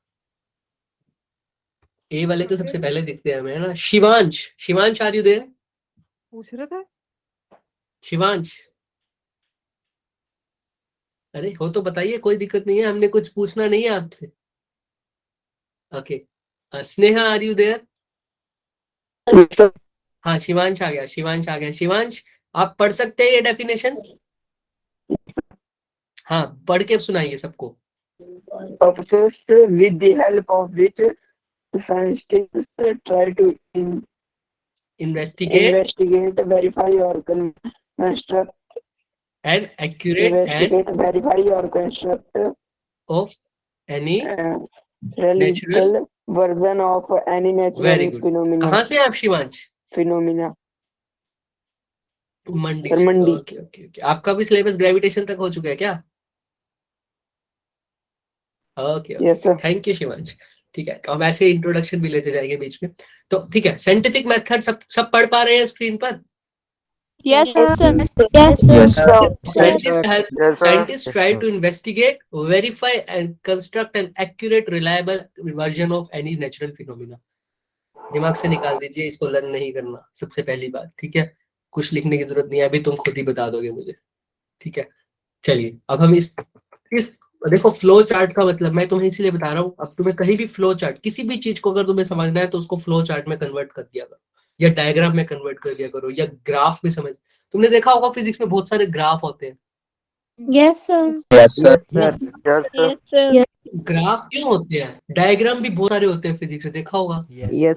ए वाले तो सबसे पहले दिखते हैं हमें, है ना। Shivansh, Shivansh are you there? पूछ रहे थे। शिवांश, अरे हो तो बताइए, कोई दिक्कत नहीं है, हमने कुछ पूछना नहीं है आपसे। Okay, Sneha are you there? हाँ, शिवांश आ गया, शिवांश आ गया। शिवांश, आप पढ़ सकते हैं ये डेफिनेशन? हाँ, पढ़ के सुनाइए सबको। With the help of which scientists try to investigate investigate, verify, or construct. And accurate and Investigate, verify, or construct of any reliable version of any natural very good. phenomena. कहाँ से हैं आप Shivansh? Phenomena. Mandi sir, से। Mandi. Okay okay okay. आपका भी syllabus gravitation तक हो चुका है क्या? Okay okay, Yes, sir. Thank you Shivansh. ठीक है, तो हम ऐसे इंट्रोडक्शन भी लेते जाएंगे बीच में। तो ठीक है, साइंटिफिक मेथड सब पढ़ पा रहे हैं स्क्रीन पर? Yes sir. Yes, sir. Yes, sir. Scientists try to investigate, verify, and construct an accurate, reliable version of any natural phenomena. दिमाग से निकाल दीजिए, इसको लर्न नहीं करना, सबसे पहली बात, ठीक है। कुछ लिखने की जरूरत नहीं है, अभी तुम खुद ही बता दोगे मुझे, ठीक है। चलिए, अब हम इस देखो फ्लो चार्ट का मतलब मैं तुम्हें इसलिए बता रहा हूँ। अब तुम्हें कहीं भी फ्लो चार्ट, किसी भी चीज को अगर तुम्हें समझना है तो उसको फ्लो चार्ट में कन्वर्ट कर दिया करो, या डायग्राम में कन्वर्ट कर दिया करो, या ग्राफ में समझ। तुमने देखा होगा फिजिक्स में बहुत सारे ग्राफ होते हैं। Yes, sir. Yes, sir. Yes, sir. Graph क्यों होते हैं? डायग्राम भी बहुत सारे होते हैं फिजिक्स में, देखा होगा। Yes. Yes,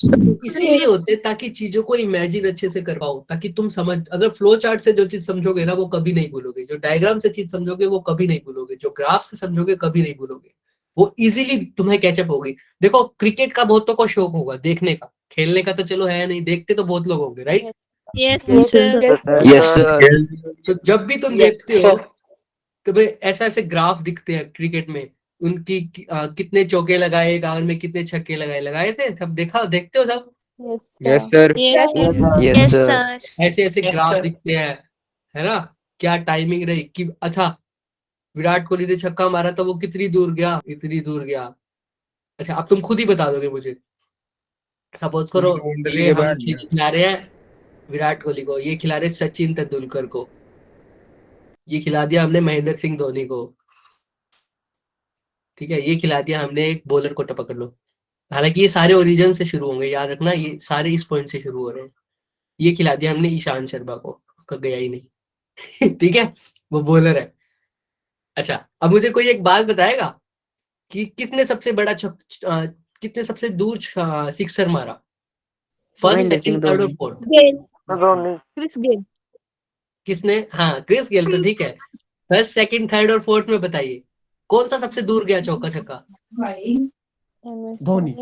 sir. इसीलिए होते हैं ताकि चीजों को इमेजिन अच्छे से कर पाओ, ताकि तुम समझ। अगर फ्लो चार्ट से जो चीज समझोगे ना वो कभी नहीं भूलोगे, जो डायग्राम से चीज समझोगे वो कभी नहीं भूलोगे, जो ग्राफ से समझोगे कभी नहीं भूलोगे, वो इजीली तुम्हें कैचअप होगी। देखो क्रिकेट का बहुतों को शौक होगा देखने का, खेलने का तो चलो है नहीं, देखते तो बहुत लोग होंगे, right. Yes, Yes, sir. sir. Yes, sir. तो जब भी तुम देखते हो तो भाई ऐसा ऐसे ग्राफ दिखते हैं क्रिकेट में, उनकी कितने चौके लगाए, एक ओवर में कितने छक्के लगाए थे, सब देखा, देखते हो सब? Yes, sir. Yes, sir. Yes sir. ऐसे ऐसे ग्राफ दिखते हैं, है ना? क्या टाइमिंग रही कि अच्छा विराट कोहली ने छक्का मारा तो वो कितनी दूर गया, इतनी दूर गया। अच्छा अब तुम खुद ही बता दोगे मुझे। सपोज करो बाउंड्री ये के हम बाद खिला रहे हैं विराट कोहली को, ये खिला रहे सचिन तेंदुलकर को, ये खिला दिया हमने महेंद्र सिंह धोनी को, ठीक है, ये खिला दिया हमने एक बॉलर को, पकड़ लो। हालांकि ये सारे ओरिजिन से शुरू होंगे, याद रखना, ये सारे इस पॉइंट से शुरू हो रहे हैं। ये खिला दिया हमने ईशांत शर्मा को, उसका गया ही नहीं ठीक है, वो बॉलर है। अच्छा अब मुझे कोई एक बात बताएगा कि किसने सबसे बड़ा कितने सबसे दूर सिक्सर मारा, first, Mahendra Singh second, third और Dhoni. Fourth? Dhoni. Chris Gayle. किसने? हाँ क्रिस गेल, तो ठीक है। फर्स्ट, सेकंड, थर्ड और फोर्थ में बताइए कौन सा सबसे दूर गया चौका छक्का? धोनी।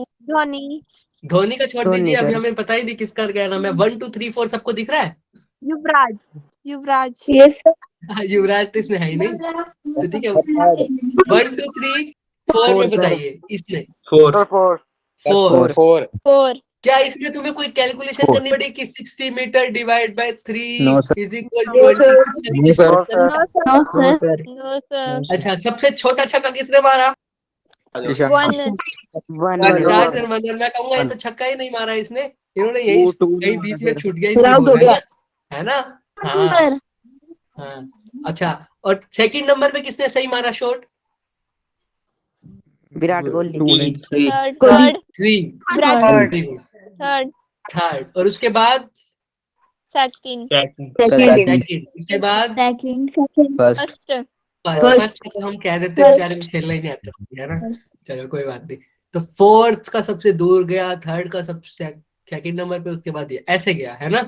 धोनी का छोड़ धोनी दीजिए, अभी सर। हमें पता ही नहीं किसका क्या नाम है। 1 2 3 4 सबको दिख रहा है? युवराज। Yes, sir. हाँ, युवराज तो इसमें है ही नहीं, तो ठीक है 1 2 3 4 में बताइए इसमें। 4. 4। 4. 4. क्या इसमें तुम्हें कोई कैलकुलेशन करनी पड़ी कि 60 metre divide by 3 No, sir. Is equal to 20? No, sir. No, sir. No, sir. अच्छा सबसे छोटा छक्का किसने मारा? ईशान. 1. वन चार शर्मा, मैं कहूंगा ये तो छक्का ही नहीं मारा इसने, इन्होंने यही वो two यही में बीच मारा में था। छूट गया, Fill out हो इसलिए गया। बोला, है ना? हाँ हाँ। अच्छा और सेकंड नंबर पे किसने सही मारा शॉट? विराट कोहली। 2 नहीं 3. Third. 3। Virat. Very good. Third. Third. और उसके बाद Second. Second. सेकंड, उसके बाद Second. First. First. फर्स्ट तो हम कह देते हैं बेचारे को खेलना ही नहीं आता, है ना? चलो कोई बात नहीं। तो फोर्थ का सबसे दूर गया, थर्ड का सबसे सेकंड नंबर पे, उसके बाद ये ऐसे गया, है ना?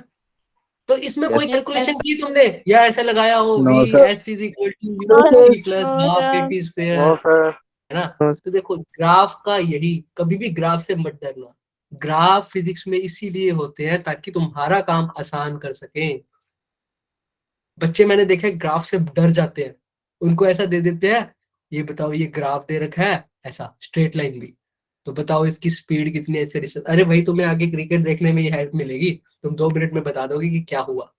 तो इसमें कोई Yes. कैलकुलेशन की तुमने या ऐसे लगाया हो No, v sir. s is equal to v plus No, half sir. at square, है ना? तो देखो ग्राफ का यही, कभी भी ग्राफ से मत डरना। ग्राफ फिजिक्स में इसीलिए होते हैं ताकि तुम्हारा काम आसान कर सकें। बच्चे मैंने देखा है ग्राफ से डर जाते हैं, उनको ऐसा दे देते हैं, ये बताओ ये ग्राफ दे रखा है ऐसा स्ट्रेट लाइन भी, तो बताओ इसकी स्पीड कितनी है, ऐसे अरे भाई तुम्हें आगे क्रिकेट देखने में ये हेल्प मिलेगी, तुम 2 मिनट में बता दोगे कि क्या हुआ।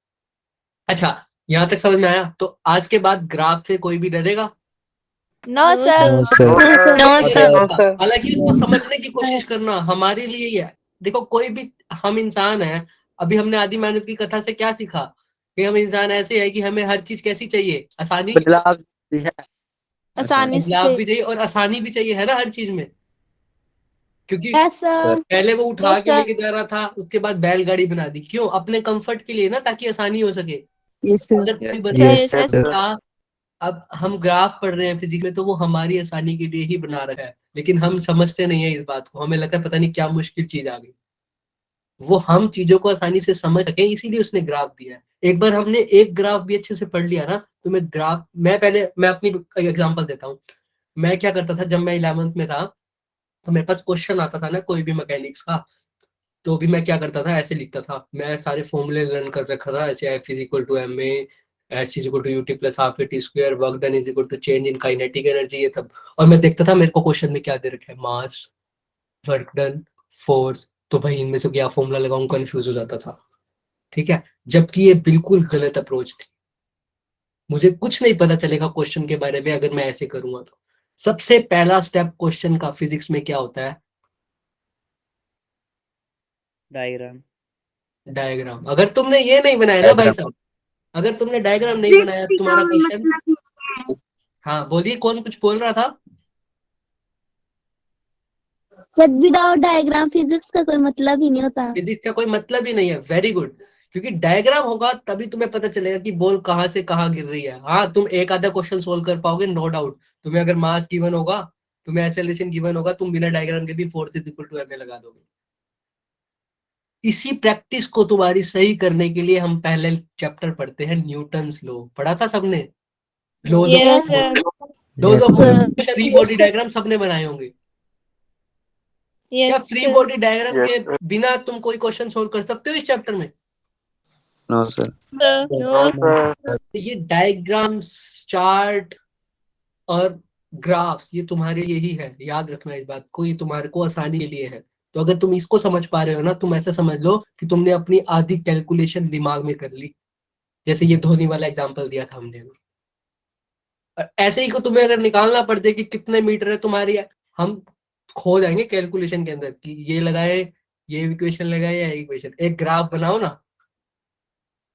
अच्छा यहाँ तक समझ में आया? तो आज के बाद ग्राफ से कोई भी डरेगा? No sir. No, sir. हालांकि उसको समझने की कोशिश करना हमारे लिए ही है। देखो कोई भी, हम इंसान है, अभी हमने आदि मानव की कथा से क्या सीखा कि हम इंसान ऐसे है कि हमें हर चीज कैसी चाहिए, आसानी, बदलाव भी है। आसानी बदलाव से। भी चाहिए और आसानी भी चाहिए, है ना, हर चीज में। क्योंकि Yes, sir. पहले वो उठा Yes, के sir. लेके जा रहा था, उसके बाद बैलगाड़ी बना दी, क्यों? अपने कंफर्ट के लिए ना, ताकि आसानी हो सके। Yes, sir. अगर कोई Yes, बंदा yes, ऐसा sir. था, अब हम ग्राफ पढ़ रहे हैं फिजिक्स में, तो वो हमारी आसानी के लिए ही बना रखा है, लेकिन हम समझते नहीं है इस बात को। हमें लगता है पता नहीं क्या मुश्किल चीज आ गई। वो हम चीजों को आसानी से समझ सके, इसीलिए उसने ग्राफ दिया है। एक बार हमने एक ग्राफ भी अच्छे से पढ़ लिया ना, तो मैं ग्राफ, मैं अपनी एग्जांपल देता हूँ। मैं क्या करता था जब मैं 11th में था, तो मेरे पास क्वेश्चन आता था ना कोई भी मैकेनिक्स का, तो भी मैं क्या करता था, ऐसे लिखता था। मैं सारे फॉर्मूले लर्न कर रखा था, ऐसे F is equal to ma, h is equal to ut plus half at square, work done is equal to change in kinetic energy, ये सब। और मैं देखता था मेरे को क्वेश्चन में क्या दे रखा है, मास, वर्क डन, फोर्स, तो भाई इनमें से क्या फॉर्मूला लगाऊं, कंफ्यूज हो जाता था। ठीक है, जबकि ये बिल्कुल गलत अप्रोच थी। मुझे कुछ नहीं पता चलेगा क्वेश्चन के बारे में अगर मैं ऐसे करूंगा तो। सबसे पहला स्टेप क्वेश्चन का फिजिक्स में क्या होता है? डायग्राम। अगर तुमने ये नहीं बनाया ना भाई साहब, अगर तुमने डायग्राम नहीं बनाया, तुम्हारा क्वेश्चन, हाँ बोलिए, कौन कुछ बोल रहा था? विदाउट डायग्राम फिजिक्स का कोई मतलब ही नहीं होता। फिजिक्स का कोई मतलब ही नहीं है। वेरी गुड, क्योंकि डायग्राम होगा तभी तुम्हें पता चलेगा कि बॉल कहाँ से कहाँ गिर रही है। हाँ तुम एक आधा क्वेश्चन सोल्व कर पाओगे, नो डाउट। तुम्हें अगर मास गिवन होगा, तुम्हें एक्सेलरेशन गिवन होगा, तुम बिना डायग्राम के भी force is equal to ma लगा दोगे। इसी प्रैक्टिस को तुम्हारी सही करने के लिए हम पहले चैप्टर पढ़ते हैं, न्यूटन्स लॉ। पढ़ा था सबने? Laws Yes, of sir. Laws of motion, free body diagram सबने बनाए होंगे। क्या Yes, free sir. Body diagram के बिना तुम कोई क्वेश्चन सोल्व कर सकते हो इस चैप्टर में? No, sir. No. तो ये डायग्राम, चार्ट, और ग्राफ्स ये तुम्हारे लिए ही है, याद रखना इस बात को, ये तुम्हारे को आसानी के लिए है। तो अगर तुम इसको समझ पा रहे हो ना, तुम ऐसा समझ लो कि तुमने अपनी आधी कैलकुलेशन दिमाग में कर ली, जैसे ये धोनी वाला एग्जांपल दिया था हमने। और ऐसे ही को तुम्हें अगर निकालना पड़ जाए कि कितने मीटर है तुम्हारी, हम खो जाएंगे कैलकुलेशन के अंदर कि ये लगाए, ये इक्वेशन लगाए या इक्वेशन। एक ग्राफ बनाओ ना,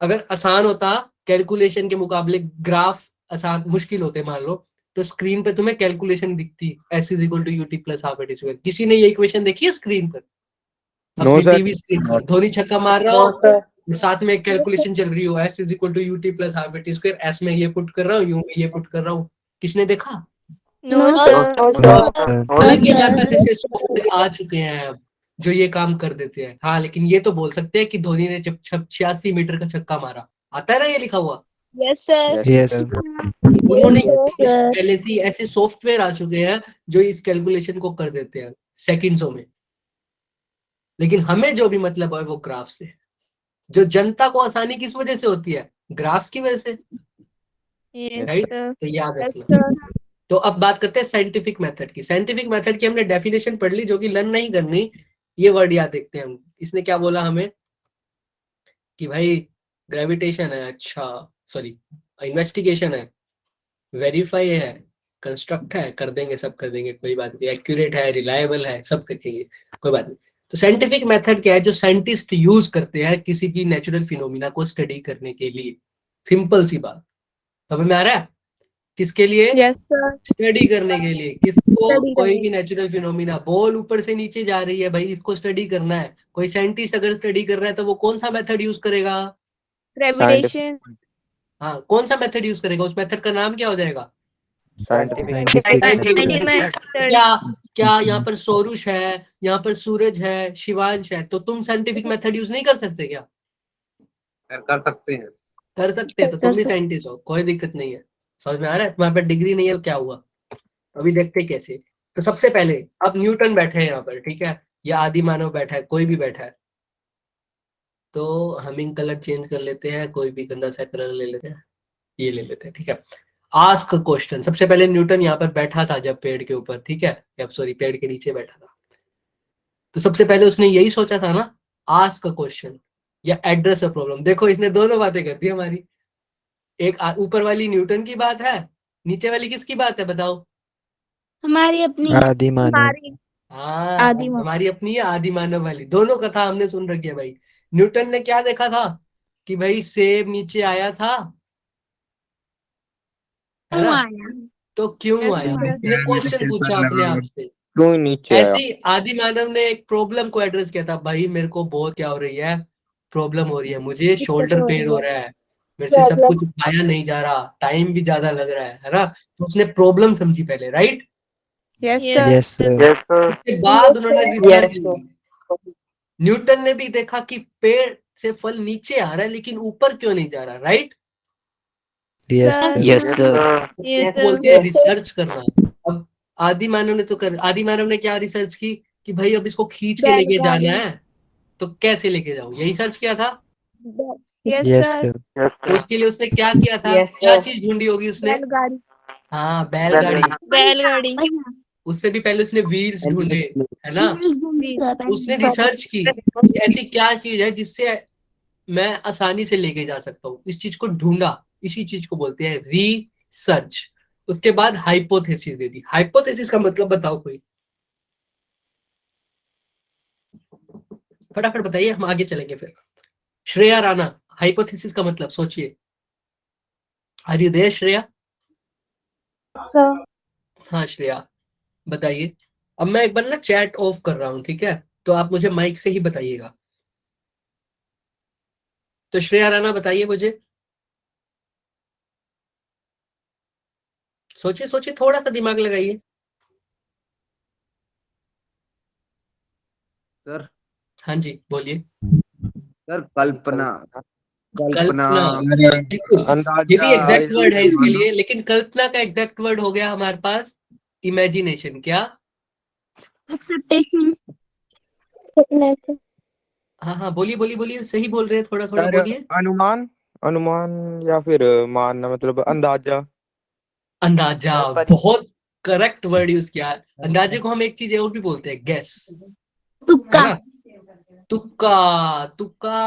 अगर आसान होता कैलकुलेशन के मुकाबले ग्राफ आसान मुश्किल होते मान लो, तो स्क्रीन पे तुम्हें कैलकुलेशन दिखती s is equal to UT plus half AT square. किसी ने ये इक्वेशन देखी है स्क्रीन पर? No, अपनी sir. टीवी स्क्रीन पर धोनी छक्का मार रहा हो, साथ में एक कैलकुलेशन चल रही हो, s is equal to UT plus half AT square, s में ये पुट कर रहा हूँ, u में ये पुट कर रहा हूँ। किसने देखा? No No, sir. हालांकि लैपटॉप ऐसे सॉफ्टवेयर आ चुके हैं अब जो ये काम कर देते हैं। हाँ, लेकिन ये तो बोल सकते हैं कि धोनी ने जब 86 मीटर का छक्का मारा, आता है ना ये लिखा हुआ। Yes sir. Yes. उन्होंने sir. पहले से ही ऐसे सॉफ्टवेयर आ चुके हैं जो इस कैलकुलेशन को कर देते हैं सेकंड्सों में। लेकिन हमें जो भी मतलब है वो ग्राफ से। जो जनता को आसानी किस वजह से होती है? ग्राफ्स की वजह से, यस राइट? सर। तो याद यस रखना। सर। तो अब बात करते हैं साइंटिफिक मेथड की। साइंटिफिक मेथड की हमने डेफिनेशन पढ़ ली, जो कि लर्न नहीं करनी, ये वर्ड याद देखते हैं हम। इसने क्या बोला हमें कि भाई ग्रेविटेशन है, अच्छा सॉरी इन्वेस्टिगेशन है, वेरीफाई है, कंस्ट्रक्ट है, कर देंगे, सब कर देंगे, कोई बात नहीं। एक्यूरेट है, रिलायबल है, सब करेंगे, कोई बात नहीं। तो साइंटिफिक मेथड क्या है? जो साइंटिस्ट यूज करते हैं किसी भी नेचुरल फिनोमिना को स्टडी करने के लिए। सिंपल सी बात, समझ में आ रहा है? किसके लिए? Yes sir. स्टडी करने के लिए। किसको? स्टडी कोई करने भी नेचुरल फिनोमिना, बॉल ऊपर से नीचे जा रही है भाई, इसको स्टडी करना है। कोई साइंटिस्ट अगर स्टडी कर रहा है तो वो कौन सा मेथड यूज करेगा? ग्रेविटेशन। हाँ, कौन सा मेथड यूज करेगा? उस मेथड का नाम क्या हो जाएगा? Scientific method. क्या क्या यहाँ पर सोरुष है, यहाँ पर सूरज है, शिवांश है, तो तुम साइंटिफिक मेथड यूज नहीं कर सकते क्या? कर सकते हैं। कर सकते हैं, तो तुम भी साइंटिस्ट हो, कोई दिक्कत नहीं है। समझ में आ रहा है? तुम्हारे पास डिग्री नहीं है, क्या हुआ? अभी देखते हैं कैसे। तो सबसे पहले अब न्यूटन बैठे हैं यहाँ पर, ठीक है, या आदि मानव बैठा है, कोई भी बैठा है, तो हमिंग कलर चेंज कर लेते हैं, कोई भी गंदा सा कलर ले लेते हैं, ये ले लेते हैं, ठीक है। Ask question. सबसे पहले न्यूटन यहाँ पर बैठा था जब पेड़ के ऊपर, ठीक है, अब सॉरी पेड़ के नीचे बैठा था, तो सबसे पहले उसने यही सोचा था ना, आस्क क्वेश्चन या एड्रेस अ प्रॉब्लम। देखो इसने दोनों बातें कर दी हमारी। एक ऊपर वाली न्यूटन की बात है, नीचे वाली किसकी बात है बताओ? हमारी अपनी आदि मानव. हाँ, आदि मानव। हमारी अपनी है आदि मानव वाली। दोनों कथा हमने सुन रखी है भाई। न्यूटन ने क्या देखा था कि भाई सेब नीचे आया था, है ना? तो क्यों Yes, आया? sir. इसने क्वेश्चन पूछा अपने आप से। क्यों नीचे आया? ऐसे ही आदि मानव ने एक प्रॉब्लम को एड्रेस किया था, भाई मेरे को बहुत क्या हो रही है, प्रॉब्लम हो रही है, मुझे शोल्डर पेन हो रहा है, मेरे से सब कुछ उठाया नहीं जा रहा, टाइम भी ज्यादा लग रहा है ना? तो उसने प्रॉब्लम समझी पहले, right? Yes, Yes. sir. Yes, sir. उसके बाद उन्होंने रिसर्च की। न्यूटन ने भी देखा कि पेड़ से फल नीचे आ रहा है लेकिन ऊपर क्यों नहीं जा रहा, right? Yes, Sir. sir. Yes sir. Yes, इसको बोलते हैं रिसर्च करना। अब आदि मानव ने तो कर, आदि मानव ने क्या रिसर्च की कि भाई अब इसको खींच के लेके जाना है, तो कैसे लेके जाऊं, यही सर्च किया था। Yes, Yes, sir. sir. तो उसके लिए उसने क्या किया था? क्या चीज ढूंढी होगी उसने? बैलगाड़ी। हाँ, बैलगाड़ी। बैलगाड़ी। उससे भी पहले उसने व्हील्स ढूंढे, है ना? उसने Yes. रिसर्च की कि ऐसी क्या चीज है जिससे मैं आसानी से लेके जा सकता हूँ। इस चीज को ढूंढा, इसी चीज को बोलते हैं रिसर्च। उसके बाद हाइपोथेसिस दे दी। हाइपोथेसिस का मतलब बताओ कोई, फटाफट बताइए, हम आगे चलेंगे फिर। श्रेया राणा, हाइपोथेसिस का मतलब सोचिए। Are you there Shreya? हाँ श्रेया बताइए। अब मैं एक बार ना चैट ऑफ कर रहा हूँ, ठीक है, तो आप मुझे माइक से ही बताइएगा। तो श्रेया राणा बताइए मुझे, सोचिए सोचिए, थोड़ा सा दिमाग लगाइए। सर हाँ जी बोलिए। सर कल्पना कल्पना, अरे, बिल्कुल, ये अंदाजा भी एग्जैक्ट वर्ड है इसके मानो. लिए, लेकिन कल्पना का एग्जैक्ट वर्ड हो गया हमारे पास इमेजिनेशन। क्या? एक्सेप्टेशन। हाँ हाँ बोलिए बोलिए बोलिए, सही बोल रहे हैं, थोड़ा थोड़ा सर, बोलिए। अनुमान, अनुमान या फिर मानना, मतलब अंदाजा. अंदाजा, बहुत करेक्ट वर्ड यूज किया। अंदाजे को हम एक चीज और भी बोलते हैं, गेस, तुक्का। है ना? तुक्का, तुक्का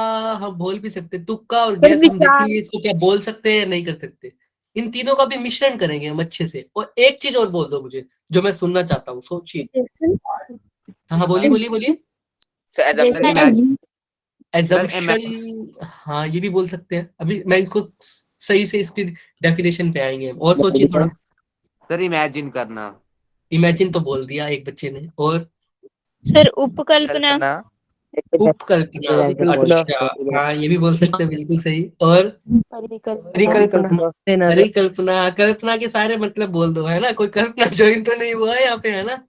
हम बोल भी सकते हैं। तुक्का और गैस हम देखेंगे इसको क्या बोल सकते हैं या नहीं कर सकते। इन तीनों का भी मिश्रण करेंगे हम अच्छे से। और एक चीज और बोल दो मुझे जो मैं सुनना चाहता हूँ, सोचिए। हाँ बोलिए बोलिए बोलिए। एजम्पशन, हाँ ये भी बोल सकते हैं। अभी मैं इसको सही से इसकी डेफिनेशन पे आएंगे हम। और सोचिए थोड़ा। सर इमेजिन करना। इमेजिन तो बोल दिया एक बच्चे ने। और सर उपकल्पना। उपकल्पना, अच्छा हाँ ये भी बोल सकते हैं, बिल्कुल सही। और परिकल्पना, कल्पना के सारे मतलब बोल दो, है ना? कोई कल्पना ज्वाइन तो नहीं हुआ है यहाँ पे, है ना?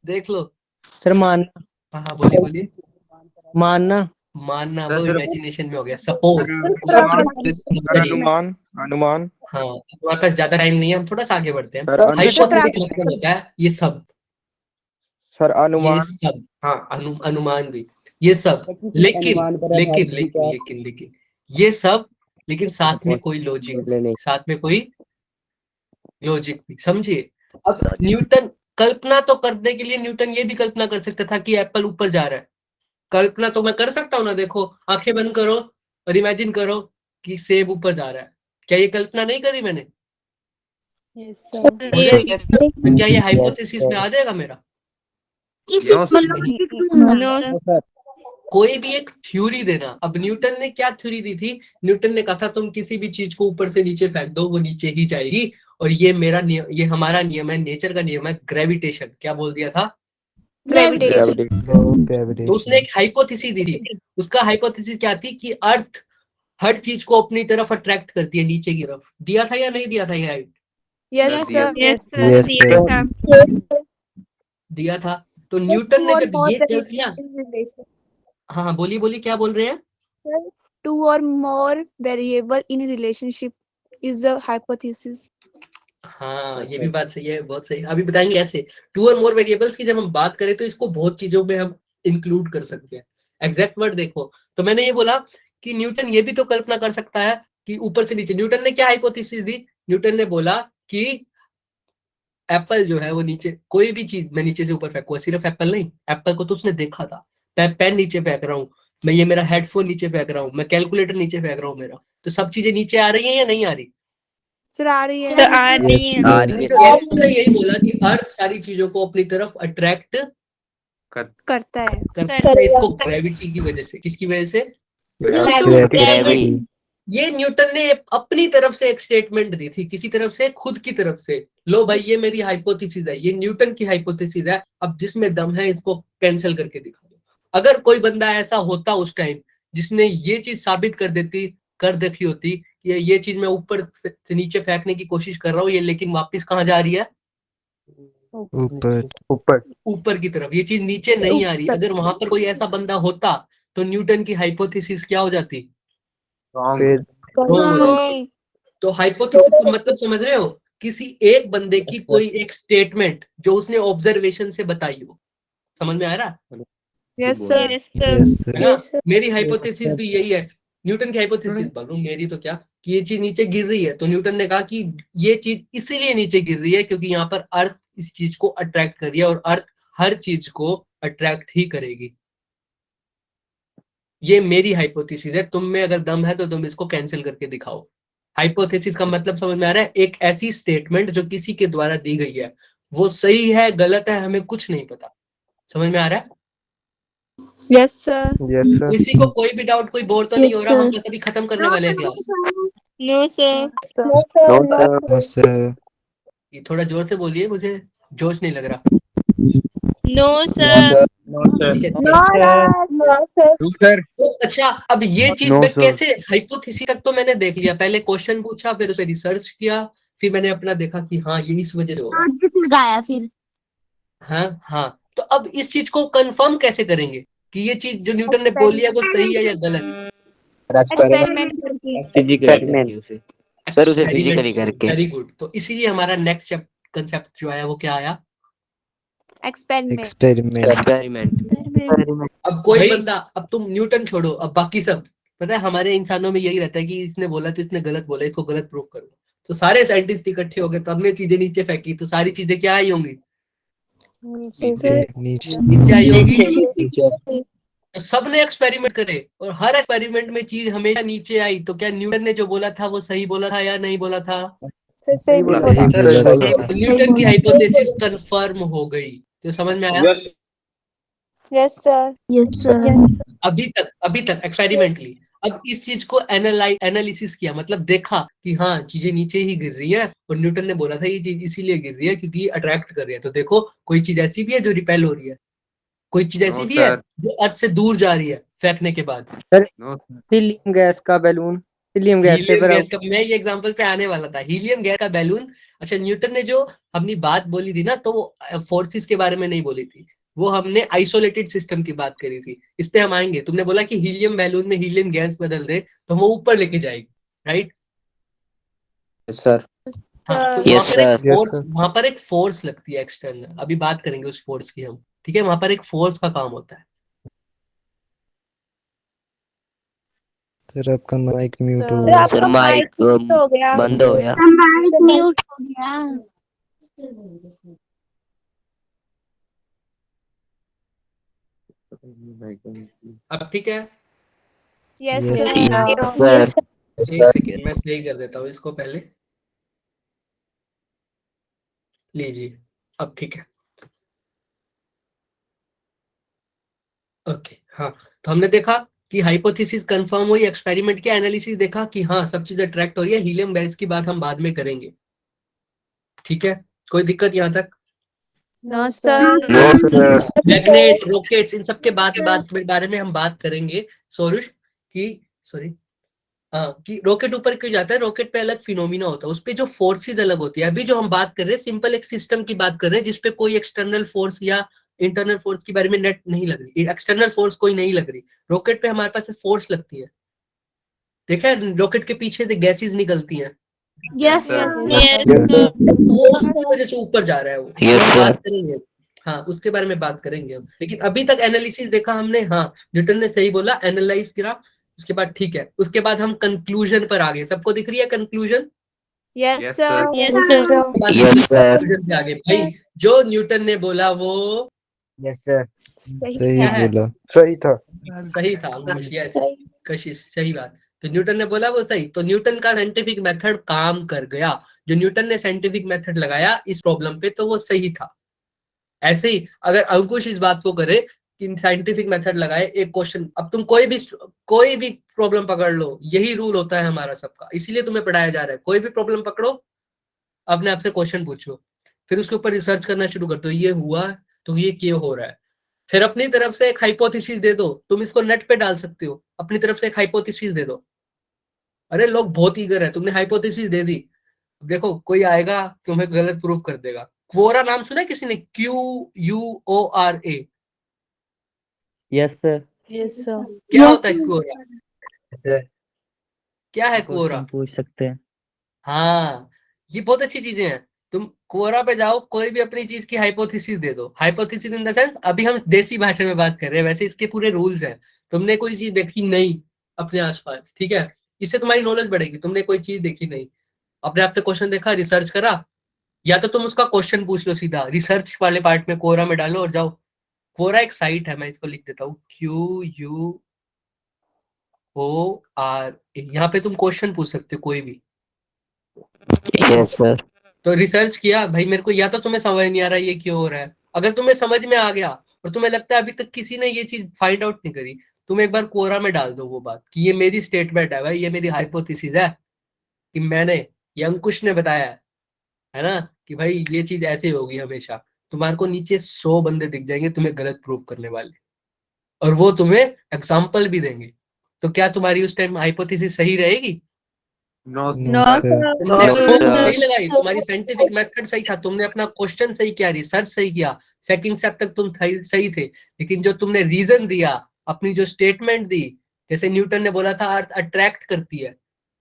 देख लो। सर मानना। हाँ हाँ बोलिए बोलिए। मानना। मानना सर, वो सिर्फ- इमेजिनेशन में हो गया। सपोज, अनुमान अनुमान हाँ हमारे पास ज्यादा टाइम नहीं है, हम थोड़ा सा आगे बढ़ते हैं। सर हाइपोथेसिस मतलब होता है ये सब, सर ये अनुमान सब, हाँ अनुमान भी, ये सब। लेकिन लेकिन लेकिन लेकिन लेकिन ये सब, लेकिन साथ में कोई लॉजिक, साथ में कोई लॉजिक भी, समझिए। अब न्यूटन कल्पना तो करने के लिए न्यूटन ये भी कल्पना कर सकता था कि एप्पल ऊपर जा रहा है। कल्पना तो मैं कर सकता हूँ ना। देखो आंखें बंद करो और इमेजिन करो कि सेब ऊपर जा रहा है। क्या ये कल्पना नहीं करी मैंने? हो जाएगी। तो क्या ये हाइपोथेसिस में आ जाएगा मेरा? किसी No, sir. नो कोई भी एक थ्योरी देना। अब न्यूटन ने क्या थ्योरी दी थी? न्यूटन ने कहा था तुम किसी भी चीज को ऊपर से नीचे फेंक दो, वो नीचे ही जाएगी। और ये मेरा नियम, ये हमारा नियम है, नेचर का नियम है, ग्रेविटेशन। क्या बोल दिया था? ग्रेविटी। तो उसने एक हाइपोथेसिस दी थी। उसका हाइपोथेसिस क्या थी कि अर्थ हर चीज को अपनी तरफ अट्रैक्ट करती है, नीचे की तरफ। दिया था या नहीं दिया था? ये यस सर। यस Yes, दिया sir. था। दिया था। तो न्यूटन ने जब ये कल्पना, हाँ हाँ बोलिए बोलिए, क्या बोल रहे हैं? Two or more variable in relationship is the hypothesis. हाँ ये भी बात सही है, बहुत सही। अभी बताएंगे ऐसे। टू और मोर वेरिएबल्स की जब हम बात करें तो इसको बहुत चीजों में हम इंक्लूड कर सकते हैं। एग्जैक्ट वर्ड देखो, तो मैंने ये बोला कि न्यूटन ये भी तो कल्पना कर सकता है कि ऊपर से नीचे। न्यूटन ने क्या हाइपोथेसिस दी? न्यूटन ने बोला कि एप्पल जो है वो नीचे, कोई भी चीज मैं नीचे से ऊपर फेंकूंगा। सिर्फ एप्पल नहीं, एप्पल को तो उसने देखा था। पेन नीचे फेंक रहा हूँ मैं, ये मेरा हेडफोन नीचे फेंक रहा हूँ मैं, कैलकुलेटर नीचे फेंक रहा हूँ मेरा। तो सब चीजें नीचे आ रही है या नहीं आ रही? सर आ रही सर है। आ रही है। आ रही है। तो उसने यही बोला कि अर्थ सारी चीजों को अपनी तरफ अट्रैक्ट करता है। करता है, इसको ग्रेविटी की वजह से। किसकी वजह से? ग्रेविटी। ये न्यूटन ने अपनी तरफ से एक स्टेटमेंट दी थी, किसी तरफ से? खुद की तरफ से। लो भाई ये मेरी हाइपोथेसिस है, ये न्यूटन की हाइपोथेसिस है। अब जिसमें दम है इसको कैंसिल करके दिखा दो। अगर कोई बंदा ऐसा होता उस टाइम जिसने ये चीज साबित कर देखी होती कि ये चीज मैं ऊपर से नीचे फेंकने की कोशिश कर रहा हूँ, ये लेकिन वापस कहाँ जा रही है? ऊपर। ऊपर ऊपर की तरफ। ये चीज नीचे नहीं आ रही। अगर वहां पर कोई ऐसा बंदा होता तो न्यूटन की हाइपोथेसिस क्या हो जाती? फिर Wrong हो जाती। तो हाइपोथेसिस का मतलब समझ रहे हो? किसी एक बंदे की कोई एक स्टेटमेंट जो उसने ऑब्जर्वेशन से बताई हो। समझ में आ रहा है? Yes sir. Yes sir. Yes, है ना? मेरी हाइपोथेसिस भी यही है। न्यूटन की हाइपोथेसिस बोलूं, मेरी तो क्या, कि ये चीज नीचे गिर रही है। तो न्यूटन ने कहा कि ये चीज इसीलिए नीचे गिर रही है क्योंकि यहाँ पर अर्थ इस चीज को अट्रैक्ट कर रही है, और अर्थ हर चीज को अट्रैक्ट ही करेगी। ये मेरी हाइपोथेसिस है। तुम में अगर दम है तो तुम इसको कैंसिल करके दिखाओ। हाइपोथेसिस का मतलब समझ में आ रहा है? एक ऐसी स्टेटमेंट जो किसी के द्वारा दी गई है, वो सही है गलत है हमें कुछ नहीं पता। समझ में आ रहा है? Yes sir. यस सर किसी को कोई भी डाउट, कोई बोर तो नहीं हो रहा? हम बस अभी खत्म करने वाले हैं class. No sir. no, sir. ये थोड़ा जोर से बोलिए, मुझे जोश नहीं लग रहा। No sir. ठीक है। सर तो अच्छा, अब ये चीज No, मैं sir. कैसे, हाइपोथेसिस तक तो मैंने देख लिया। पहले क्वेश्चन पूछा, फिर उसे रिसर्च किया, फिर मैंने अपना देखा कि हाँ ये इस वजह से हो रहा है। लॉजिक लगाया फिर। हाँ तो अब इस चीज को कंफर्म कैसे करेंगे कि ये चीज जो न्यूटन ने बोली है वो सही है या गलत? एक्सपेरिमेंट करके। फिजिकली करके उसे, सर उसे फिजिकली करके। Very good. तो इसीलिए हमारा नेक्स्ट कंसेप्ट जो आया वो क्या आया? एक्सपेरिमेंट। एक्सपेरिमेंट। अब कोई बंदा, अब तुम न्यूटन छोड़ो, अब बाकी सब, पता है हमारे इंसानों में यही रहता है कि इसने बोला तो इसने गलत बोला, इसको गलत प्रूव करो। तो सारे साइंटिस्ट इकट्ठे हो गए, तो हमने चीजें नीचे फेंकी, तो सारी चीजें क्या आई होंगी? नीचे नीचे आई होगी। नीचे तो सबने एक्सपेरिमेंट करे और हर एक्सपेरिमेंट में चीज हमेशा नीचे आई, तो क्या न्यूटन ने जो बोला था वो सही बोला था या नहीं बोला था? सही बोला बोला। सही बोला था। तो न्यूटन की हाइपोथेसिस कंफर्म हो गई। तो समझ में आया? Yes sir. Yes sir. अभी तक एक्सपेरिमेंटली। अब इस चीज को एनालिसिस किया, मतलब देखा कि हाँ चीजें नीचे ही गिर रही है, और न्यूटन ने बोला था ये चीज इसीलिए गिर रही है क्योंकि ये अट्रैक्ट कर रही है। तो देखो कोई चीज ऐसी भी है जो रिपेल हो रही है, कोई चीज ऐसी नो भी है सर, जो अर्थ से दूर जा रही है फेंकने के बाद। No sir. हीलियम गैस का बैलून, हीलियम गैस से हीलियम भरा गैस का, मैं ये एग्जांपल पे आने वाला था, हीलियम गैस का बैलून। अच्छा, न्यूटन ने जो अपनी बात बोली थी ना, तो वो फोर्सेस के बारे में नहीं बोली थी, वो हमने आइसोलेटेड सिस्टम की बात करी थी। इस पे हम आएंगे। तुमने बोला कि हीलियम बैलून में हीलियम गैस बदल दे तो वो ऊपर लेके जाएगी, राइट? सर। हाँ, तो Yes, sir. वहां पर एक फोर्स लगती है एक्सटर्नल, अभी बात करेंगे उस फोर्स की हम, ठीक है? वहां पर एक फोर्स का काम होता है। सर आपका माइक म्यूट हो सर गया। आपका सर माइक हो गया। बंद हो गया। माइक म्यूट हो गया। अब ठीक है? Yes Yes, sir. सर एक सेकेंड, मैं सही कर देता हूँ इसको पहले। लीजिए, अब ठीक है। ओके, हाँ। तो हमने देखा कि हाइपोथेसिस कंफर्म हुई, एक्सपेरिमेंट किया, एनालिसिस देखा कि हाँ सब चीज अट्रैक्ट हो रही है। हीलियम गैस की बात हम बाद में करेंगे, ठीक है? कोई दिक्कत यहाँ तक? No sir. No sir. Magnet, rockets, इन सब के बारे में हम बात करेंगे सोरुष की। सॉरी, हाँ, कि रॉकेट ऊपर क्यों जाता है, रॉकेट पे अलग फिनोमिना होता है, उस पे जो फोर्सेस अलग होती है। अभी जो हम बात कर रहे हैं सिंपल एक सिस्टम की बात कर रहे हैं जिसपे कोई एक्सटर्नल फोर्स या इंटरनल फोर्स के बारे में नेट नहीं लग रही, एक्सटर्नल फोर्स कोई नहीं लग रही। रॉकेट पे हमारे पास फोर्स लगती है, देखा है? रॉकेट के पीछे से गैसेस निकलती हैं, यस Yes, सर। वो उसकी वजह से ऊपर जा रहा है वो। Yes, हम sir. बात करेंगे, हाँ उसके बारे में बात करेंगे हम। लेकिन अभी तक एनालिसिस देखा हमने, हाँ न्यूटन ने सही बोला, एनालाइज किया, उसके बाद ठीक है। उसके बाद हम कंक्लूजन पर आ गए। सबको दिख रही है conclusion? Yes Yes, sir. sir. Yes sir. Yes, sir. Conclusion पे आ गए भाई। जो न्यूटन ने बोला वो यस सर। सही सही क्या है? बोला। सही था। सही था अंकुश, यस कशिश, सही बात। तो न्यूटन ने बोला वो सही, तो न्यूटन का साइंटिफिक मेथड काम कर गया। जो न्यूटन ने साइंटिफिक मेथड लगाया इस प्रॉब्लम पे, तो वो सही था। ऐसे ही अगर अंकुश इस बात को करे कि साइंटिफिक मेथड लगाए एक क्वेश्चन, अब तुम कोई भी प्रॉब्लम पकड़ लो, यही रूल होता है हमारा सबका, इसीलिए तुम्हें पढ़ाया जा रहा है। कोई भी प्रॉब्लम पकड़ो, अपने आप से क्वेश्चन पूछो, फिर उसके ऊपर रिसर्च करना शुरू कर दो, ये हुआ तो ये क्यों हो रहा है। फिर अपनी तरफ से एक हाइपोथेसिस दे दो। तुम इसको नेट पे डाल सकते हो, अपनी तरफ से एक हाइपोथेसिस दे दो। अरे लोग बहुत ईगर है, तुमने हाइपोथेसिस दे दी, देखो कोई आएगा तुम्हें गलत प्रूफ कर देगा। क्वोरा नाम सुना है किसी ने? QUORA। Yes sir. Yes sir. क्या होता है क्वोरा? क्या है क्वोरा? पूछ सकते हैं। हाँ, ये बहुत अच्छी चीजें हैं। तुम क्वोरा पे जाओ, कोई भी अपनी चीज की हाइपोथेसिस दे दो। हाइपोथेसिस इन द सेंस, अभी हम देसी भाषा में बात कर रहे हैं, वैसे इसके पूरे रूल्स हैं। तुमने कोई चीज देखी नहीं अपने आसपास, ठीक है, इससे तुम्हारी नॉलेज बढ़ेगी। तुमने कोई चीज देखी नहीं, अपने आप से क्वेश्चन देखा, रिसर्च करा, या तो तुम उसका क्वेश्चन पूछ लो सीधा, रिसर्च वाले पार्ट में कोरा में डालो और जाओ। कोरा एक साइट है, मैं इसको लिख देता हूँ, QUORA। यहाँ पे तुम क्वेश्चन पूछ सकते हो कोई भी। Yes, sir. तो रिसर्च किया भाई, मेरे को या तो तुम्हें समझ नहीं आ रहा ये क्यों हो रहा है, अगर तुम्हें समझ में आ गया और तुम्हें लगता है अभी तक किसी ने ये चीज फाइंड आउट नहीं करी, तुम एक बार कोरा में डाल दो वो बात कि ये मेरी स्टेटमेंट है भाई, ये मेरी हाइपोथेसिस है कि मैंने, ये अंकुश ने बताया है ना, कि भाई ये चीज ऐसे होगी हमेशा। तुम्हारे को नीचे 100 बंदे दिख जाएंगे तुम्हें गलत प्रूव करने वाले, और वो तुम्हें एग्जाम्पल भी देंगे। तो क्या तुम्हारी उस टाइम हाइपोथेसिस सही रहेगी? No no sir. सर। तुमने No, फोकस sir. सही लगाई, तुम्हारी साइंटिफिक मेथड सही था, तुमने अपना क्वेश्चन सही किया, रिसर्च सही किया, सेकंड स्टेप तक तुम सही थे। लेकिन जो तुमने रीजन दिया, अपनी जो स्टेटमेंट दी, जैसे न्यूटन ने बोला था अर्थ अट्रैक्ट करती है,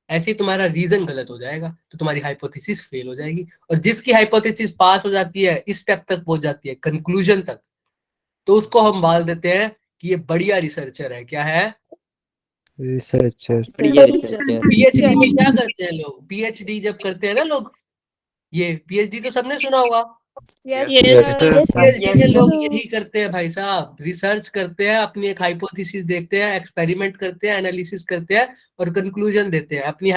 ऐसे ही तुम्हारा रीजन गलत हो जाएगा, तो तुम्हारी हाइपोथेसिस फेल हो जाएगी। और जिसकी हाइपोथेसिस पास हो जाती है, इस स्टेप तक पहुंच जाती है, कंक्लूजन तक, तो उसको हम बोल देते हैं कि ये बढ़िया रिसर्चर है। क्या है? रिसर्चर पीएचडी में क्या करते हैं लोग? पीएचडी जब करते हैं ना लोग, ये पीएचडी तो सबने सुना होगा। यस पीएचडी में लोग यही करते हैं भाई साहब, रिसर्च करते हैं, अपनी एक हाइपोथेसिस देखते हैं, एक्सपेरिमेंट करते हैं, एनालिसिस करते हैं और कंक्लूजन देते हैं अपनी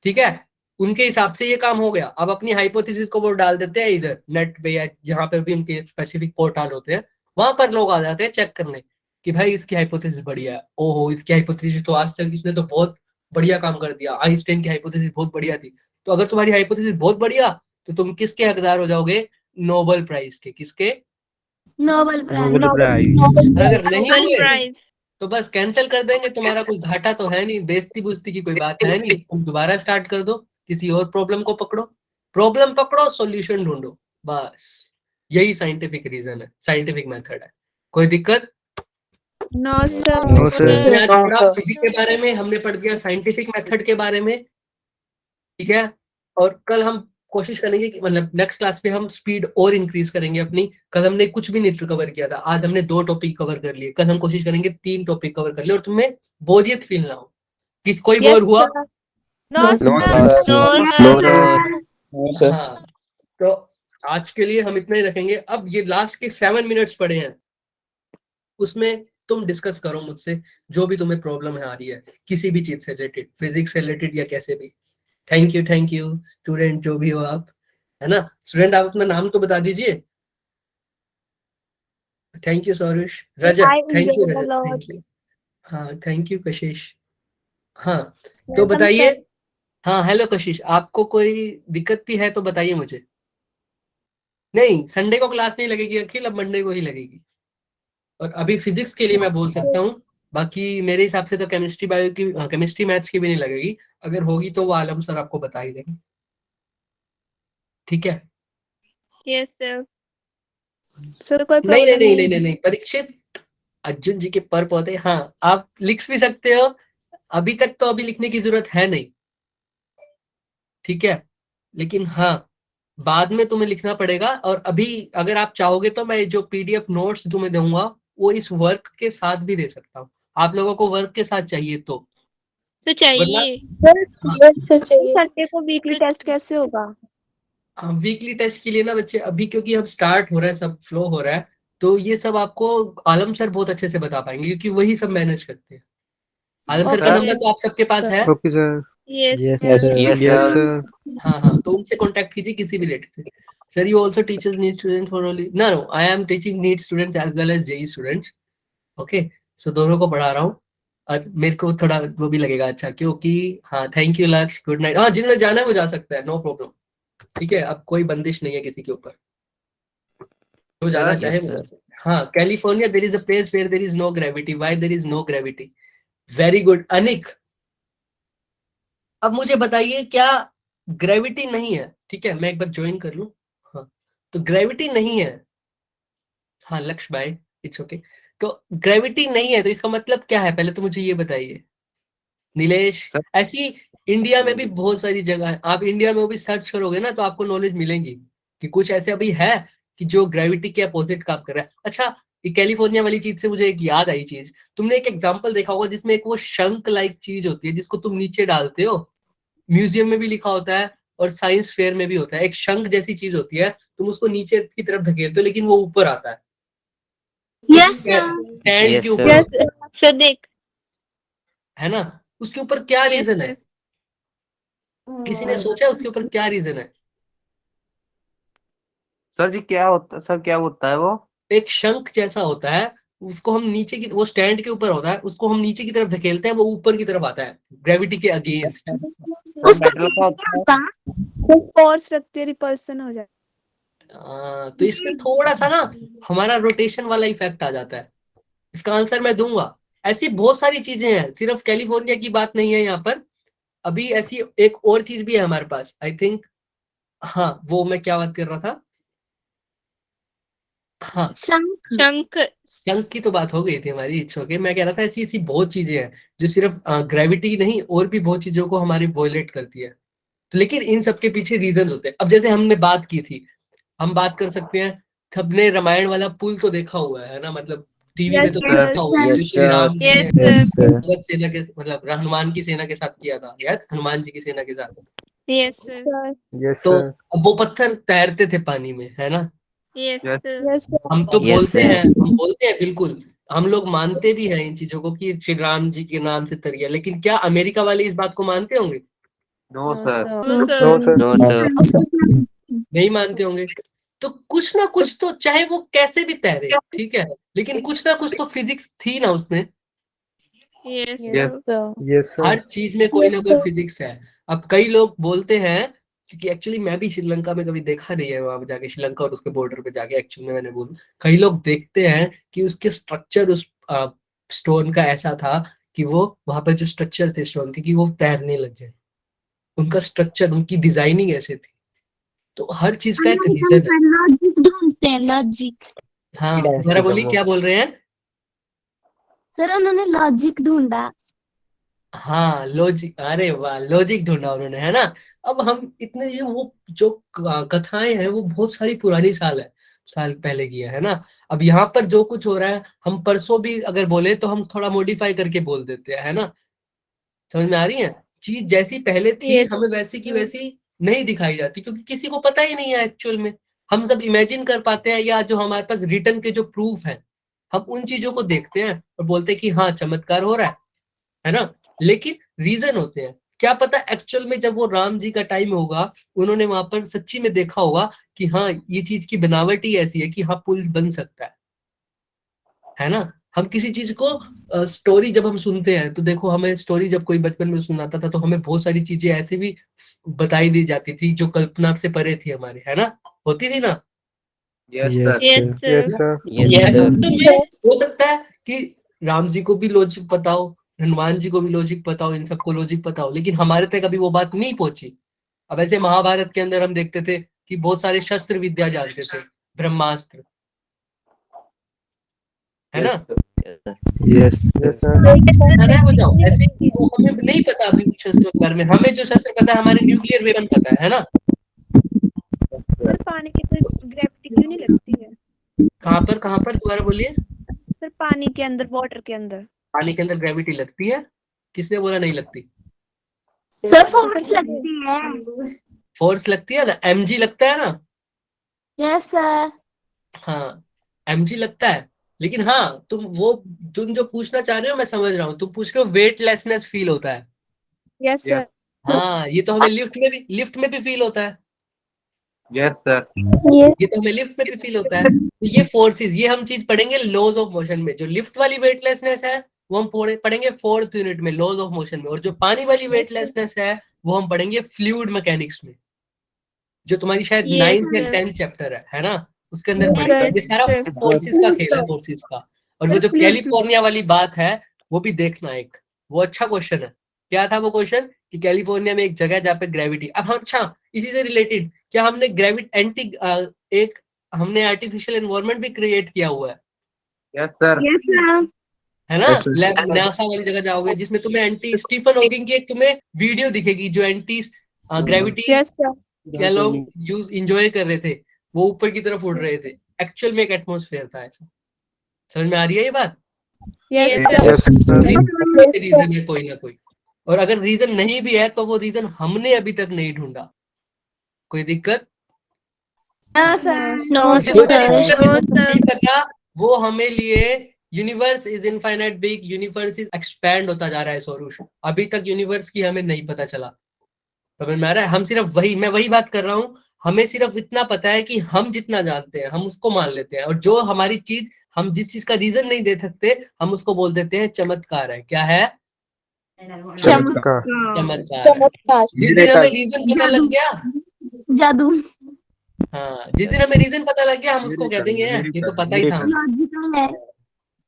ठीक है, उनके हिसाब से ये काम हो गया। अब अपनी हाइपोथेसिस को वो डाल देते हैं इधर नेट पे या जहां पर भी उनके स्पेसिफिक पोर्टल होते हैं, वहां पर लोग आ जाते हैं चेक करने कि भाई इसकी हाइपोथेसिस बढ़िया है, ओहो इसकी हाइपोथेसिस तो आज तक इसने तो बहुत बढ़िया काम कर दिया, आइंस्टाइन की हाइपोथेसिस बहुत बढ़िया थी। तो अगर तुम्हारी हाइपोथेसिस बहुत बढ़िया, तो तुम किसके हकदार हो जाओगे? नोबेल प्राइज के। किसके? Nobel prize. अगर नहीं नोबेल हुए प्राइज। तो बस कैंसिल कर देंगे, तुम्हारा कोई घाटा तो है नहीं, बेइज्जती बुज्जती की कोई बात है नहीं, तुम दोबारा स्टार्ट कर दो, किसी और प्रॉब्लम को पकड़ो, प्रॉब्लम पकड़ो, सॉल्यूशन ढूंढो, बस यही साइंटिफिक रीजन है, साइंटिफिक मेथड है। कोई दिक्कत? No sir. No sir. हमने आज पढ़ा फिजिक्स के बारे में, हमने पढ़ दिया साइंटिफिक मेथड के बारे में, ठीक है। और कल हम कोशिश करेंगे कि मतलब नेक्स्ट क्लास में हम स्पीड और इंक्रीज करेंगे अपनी। कल हमने कुछ भी नहीं कवर किया था, आज हमने 2 टॉपिक कवर कर लिए, कल हम कोशिश करेंगे 3 टॉपिक कवर कर लिए और तुम्हें बोरियत फील ना हो कि कोई बोर हुआ। No sir. हाँ, तो आज के लिए हम इतना ही रखेंगे। अब ये लास्ट के 7 मिनट्स पड़े हैं, उसमें तुम डिस्कस करो मुझसे जो भी तुम्हें प्रॉब्लम है आ रही है किसी भी चीज से रिलेटेड, फिजिक्स से रिलेटेड या कैसे भी। थैंक यू स्टूडेंट, जो भी हो आप, है ना। स्टूडेंट आप अपना नाम तो बता दीजिए। Thank you Saurush. Rajat, thank you Rajat, thank you. हाँ थैंक यू कशिश। हाँ तो बताइए। हाँ हेलो कशिश, आपको कोई दिक्कत भी है तो बताइए मुझे। नहीं, संडे को क्लास नहीं लगेगी अखिल, अब मंडे को ही लगेगी। और अभी फिजिक्स के लिए मैं बोल सकता हूँ, बाकी मेरे हिसाब से तो केमिस्ट्री बायो की, केमिस्ट्री मैथ्स की भी नहीं लगेगी। अगर होगी तो वो आलम सर आपको बता ही देंगे, ठीक है। Yes sir. सर कोई नहीं नहीं प्रॉब्लम नहीं नहीं नहीं नहीं, परीक्षित अर्जुन जी के पर पौधे, हाँ आप लिख भी सकते हो, अभी तक तो अभी लिखने की जरूरत है नहीं, ठीक है। लेकिन हाँ बाद में तुम्हें लिखना पड़ेगा। और अभी अगर आप चाहोगे तो मैं जो पीडीएफ नोट्स तुम्हें दूंगा वो इस वर्क के साथ भी दे सकता हूँ। आप लोगों को वर्क के साथ चाहिए तो चाहिए संडे को वीकली टेस्ट कैसे होगा? वीकली टेस्ट के लिए ना बच्चे, अभी क्योंकि अब स्टार्ट हो रहा है, सब फ्लो हो रहा है, तो ये सब आपको आलम सर बहुत अच्छे से बता पाएंगे क्योंकि वही सब मैनेज करते हैं। आलम सर का नंबर तो आप सबके पास है। Okay sir. Yes Yes, sir. हाँ हाँ, तो उनसे कांटेक्ट कीजिए किसी भी रिलेटेड से। Sir you also teachers need student for only, no I am teaching need students as well as JEE students, okay. So दोनों को पढ़ा रहा हूँ और मेरे को थोड़ा वो भी लगेगा अच्छा, क्योंकि हाँ थैंक यू लक्ष्य, गुड नाइट। हाँ जिन्होंने जाना है वो जा सकता है, नो प्रॉब्लम, ठीक है। अब कोई बंदिश नहीं है किसी के ऊपर, जो जाना चाहे वो जा सकता है। हाँ California, there is a place where there is no gravity, why there is no gravity, very good Anik. अब मुझे बताइए क्या ग्रेविटी नहीं है? ठीक है मैं एक बार ज्वाइन कर लूं। हाँ तो ग्रेविटी नहीं है, हाँ लक्ष्य भाई इट्स ओके। तो ग्रेविटी नहीं है तो इसका मतलब क्या है, पहले तो मुझे ये बताइए नीलेश। ऐसी इंडिया में भी बहुत सारी जगह है, आप इंडिया में भी सर्च करोगे ना तो आपको नॉलेज मिलेंगी कि कुछ ऐसे अभी है कि जो ग्रेविटी के अपोजिट काम कर रहा है। अच्छा ये कैलिफोर्निया वाली चीज से मुझे एक याद आई चीज, तुमने एक एग्जांपल देखा होगा जिसमें एक वो शंख लाइक चीज होती है जिसको तुम नीचे डालते हो, म्यूजियम में भी लिखा होता है और साइंस फेयर में भी होता है। एक शंख जैसी चीज होती है, तुम उसको नीचे की तरफ धकेलते हो लेकिन वो ऊपर आता है। Yes sir. स्टैंड Yes, के sir. ऊपर सर देख, है ना, उसके ऊपर क्या Yes, रीजन है? sir. किसी ने सोचा उसके ऊपर क्या रीजन है? सर जी क्या होता है वो? एक शंख जैसा होता है, उसको हम नीचे की, वो स्टैंड के ऊपर होता है, उसको हम नीचे की तरफ धकेलते हैं, वो ऊपर की तरफ आता है ग्रेविटी के अगेंस्ट। मेटल का होता है। फोर्स रखते हैं, रिपल्सन हो जाए। तो इसमें थोड़ा सा ना हमारा रोटेशन वाला इफेक्ट आ जाता है। इसका आंसर मैं दूंगा। ऐसी बहुत सारी चीजें हैं, सिर्फ कैलिफोर्निया की बात नहीं है यहाँ पर, अभी ऐसी एक और चीज भी है हमारे पास आई थिंक। हाँ वो मैं क्या बात कर रहा था, हाँ शंख। शंख की तो बात हो गई थी हमारी, इट्स ओके। मैं कह रहा था ऐसी ऐसी बहुत चीजें हैं जो सिर्फ ग्रेविटी नहीं और भी बहुत चीजों को हमारी वॉयलेट करती है। तो लेकिन इन सबके पीछे रीजन होते हैं। अब जैसे हमने बात की थी, हम बात कर सकते हैं, सबने रामायण वाला पुल तो देखा हुआ है ना, मतलब टीवी में तो Yes, देखा sir. होगा जो Yes, श्री राम जी Yes, ने Yes, sir. भगत सेना के मतलब हनुमान की सेना के साथ किया था, याद हनुमान जी की सेना के साथ। yes, sir. Sir. Yes, तो sir. अब वो पत्थर तैरते थे पानी में, है ना। Yes, Yes. sir. Yes, sir. हम तो Yes, बोलते sir. हैं, हम बोलते हैं बिल्कुल, हम लोग मानते भी हैं इन चीजों को कि श्री राम जी के नाम से तरिया, लेकिन क्या अमेरिका वाले इस बात को मानते होंगे? No, sir. No, No, sir. sir. No, sir. नहीं मानते होंगे। तो कुछ ना कुछ तो, चाहे वो कैसे भी तैरे, ठीक है, लेकिन कुछ ना कुछ तो फिजिक्स थी ना उसमें। Yes, Yes. sir. Yes, sir. हर चीज में कोई ना कोई फिजिक्स है। अब कई लोग बोलते हैं, क्योंकि एक्चुअली मैं भी श्रीलंका में कभी देखा नहीं है, वहां पे जाके श्रीलंका और उसके बॉर्डर पे जाके एक्चुअली में मैंने बोलूं, कई लोग देखते हैं कि उसके स्ट्रक्चर उस स्टोन का ऐसा था कि वो वहां पे जो स्ट्रक्चर थे स्टोन के, कि वो तैरने लग जाए। उनका स्ट्रक्चर, उनकी डिजाइनिंग ऐसे थी। तो हर चीज का एक रीजन है। लॉजिक ढूंढते हैं, लॉजिक। हाँ, जरा बोलिए क्या बोल रहे हैं। सर उन्होंने लॉजिक ढूंढा। हाँ, लॉजिक, अरे वाह, लॉजिक ढूंढा उन्होंने, है ना। अब हम इतने, ये वो जो कथाएं हैं वो बहुत सारी पुरानी साल पहले की है ना। अब यहाँ पर जो कुछ हो रहा है, हम परसों भी अगर बोले तो हम थोड़ा मॉडिफाई करके बोल देते हैं, है ना। समझ में आ रही है। चीज जैसी पहले थी Yes. हमें वैसी की वैसी नहीं दिखाई जाती, क्योंकि किसी को पता ही नहीं है एक्चुअल में। हम सब इमेजिन कर पाते हैं, या जो हमारे पास रिटर्न के जो प्रूफ है, हम उन चीजों को देखते हैं और बोलते हैं कि हाँ चमत्कार हो रहा है ना। लेकिन रीजन होते हैं, क्या पता एक्चुअल में जब वो राम जी का टाइम होगा, उन्होंने वहां पर सच्ची में देखा होगा कि हाँ ये चीज की बनावट ही ऐसी है कि हाँ पुल बन सकता है ना। हम किसी चीज को स्टोरी जब हम सुनते हैं, तो देखो हमें स्टोरी जब कोई बचपन में सुनाता था तो हमें बहुत सारी चीजें ऐसी भी बताई दी जाती थी जो कल्पना से परे थी हमारे, है ना, होती थी ना। Yes, Yes, sir. Yes, sir. sir. Yes, sir. Yes, ऐसा sir. तो में हो सकता है कि राम जी को भी लॉजिक पता हो, हनुमान जी को भी लॉजिक पता हो, इन सबको लॉजिक पता हो, लेकिन हमारे तक अभी वो बात नहीं पहुंची। अब ऐसे महाभारत के अंदर हम देखते थे कि बहुत सारे शस्त्र विद्या जानते थे, ब्रह्मास्त्र, है ना। Yes, yes, sir. है हो जाओ ऐसे ही, वो हमें नहीं पता अभी शस्त्रों के बारे में। हमें जो शस्त्र पता है, हमारे न्यूक्लियर वेपन पता है ना। सर पानी के अंदर ग्रेविटी क्यों नहीं लगती है? कहाँ पर दोबारा बोलिए। सर पानी के अंदर, वाटर के अंदर। पानी के अंदर ग्रेविटी लगती है? किसने बोला नहीं लगती? सर फोर्स लगती है। फोर्स लगती है ना, mg लगता है ना। Yes sir. हाँ, mg लगता है। लेकिन हाँ, तुम जो पूछना चाह रहे हो मैं समझ रहा हूँ। तुम पूछ रहे हो वेटलेसनेस फील होता है। Yes sir. हाँ, ये तो हमें लिफ्ट में भी फील होता है। Yes, sir. ये तो हमें लिफ्ट में भी फील होता है। तो ये फोर्सेस, ये हम चीज पढ़ेंगे लॉज ऑफ मोशन में। जो लिफ्ट वाली वेटलेसनेस है वो हम पढ़ेंगे 4th यूनिट में, लॉज ऑफ मोशन में। और जो पानी वाली वेटलेसनेस है वो हम पढ़ेंगे फ्लूइड मैकेनिक्स में, जो तुम्हारी शायद Yes, 9th या sir. 10th चैप्टर है ना, उसके अंदर Yes, पढ़ेंगे। sir. ये सारा फोर्सेस का खेल है, फोर्सेस का। और वो जो कैलिफोर्निया वाली बात है वो भी देखना, एक वो अच्छा क्वेश्चन है। क्या था वो क्वेश्चन कि कैलिफोर्निया में एक जगह जहाँ पे ग्रेविटी, अब हम, अच्छा इसी से रिलेटेड, क्या हमने एक हमने आर्टिफिशियल एनवायरनमेंट भी क्रिएट किया हुआ है Yes, sir. Yes sir. है ना। Yes, sir. लैब नासा वाली जगह जाओगे, जिसमें तुम्हें एंटी स्टीफन हॉकिंग की एक तुम्हें वीडियो दिखेगी, जो एंटी ग्रेविटी यस सर। क्या लोग यूज इंजॉय कर रहे थे, वो ऊपर की तरफ उड़ रहे थे। एक्चुअल में एक एटमॉस्फेयर था ऐसा। समझ में आ रही है ये बात? Yes Yes, sir. Yes, sir. Reason है कोई ना कोई। और अगर रीजन नहीं भी है तो वो रीजन हमने अभी तक नहीं ढूंढा। कोई दिक्कत? No sir. No, जिसको sir. No, sir. नहीं पता वो हमें लिए universe is infinite big, universe is expand होता जा रहा है स्वरूप। अभी तक यूनिवर्स की हमें नहीं पता चला। समझ में आ रहा है? हम सिर्फ मैं वही बात कर रहा हूँ, हमें सिर्फ इतना पता है कि हम जितना जानते हैं हम उसको मान लेते हैं, और जो हमारी चीज, हम जिस चीज का रीजन नहीं दे सकते हम उसको बोल देते हैं चमत्कार है। क्या है? चमत्कार. चमत्कार। जिस दिन हमें रीजन पता लग गया, जादू। हाँ जिस दिन हमें रीजन पता लग गया हम उसको कह देंगे ये तो पता ही था। लॉजिकल है।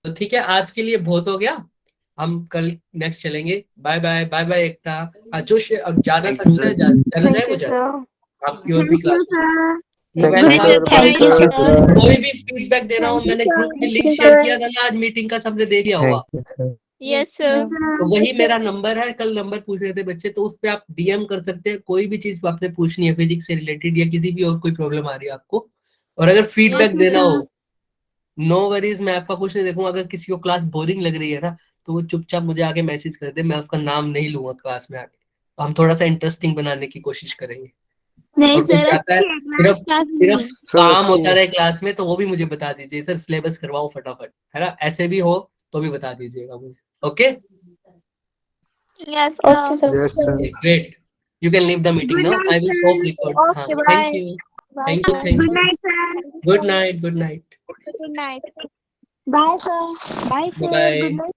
तो ठीक है, आज के लिए बहुत हो गया, हम कल नेक्स्ट चलेंगे। बाय बाय, बाय बाय एकता। जो अब जाना सकता है जाना जाए वो जाए। आपकी और भी क्लास Thank you, sir. कोई भी फीडबैक देना हो, मैंने ग्रुप में लिंक शेयर किया था ना आज मीटिंग का, सबने देख लिया होगा। Thank you, sir. Yes, sir. तो वही मेरा नंबर है, कल नंबर पूछ रहे थे बच्चे, तो उस पे आप डीएम कर सकते हैं। कोई भी चीज आपने पूछनी है फिजिक्स से रिलेटेड या किसी भी और कोई प्रॉब्लम आ रही है आपको, और अगर फीडबैक देना हो नो वरीज, मैं आपका कुछ नहीं देखूंगा। अगर किसी को क्लास बोरिंग लग रही है ना, तो वो चुपचाप मुझे आके मैसेज कर दे, मैं उसका नाम नहीं लूंगा क्लास में आके। तो हम थोड़ा सा इंटरेस्टिंग बनाने की कोशिश करेंगे। नहीं और कोई सर, चाहता है अच्छी है क्लास, सिर्फ क्लास सब काम अच्छी होता है। रहे क्लास में, तो वो भी मुझे बता दीजिए सर, सिलेबस करवाओ फटाफट, है ना? ऐसे भी हो तो भी बता दीजिएगा मुझे। Okay Yes, Okay, sir. sir. Yes, sir. Great, you can leave the meeting good now, I night will sir. Stop record. हाँ, Okay, thank bye. You, Bye, thank you, sir. Thank good you. Night sir. Thank you so good much. Night, good night, Good night. Bye sir, bye sir, bye, good night.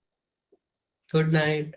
Good night.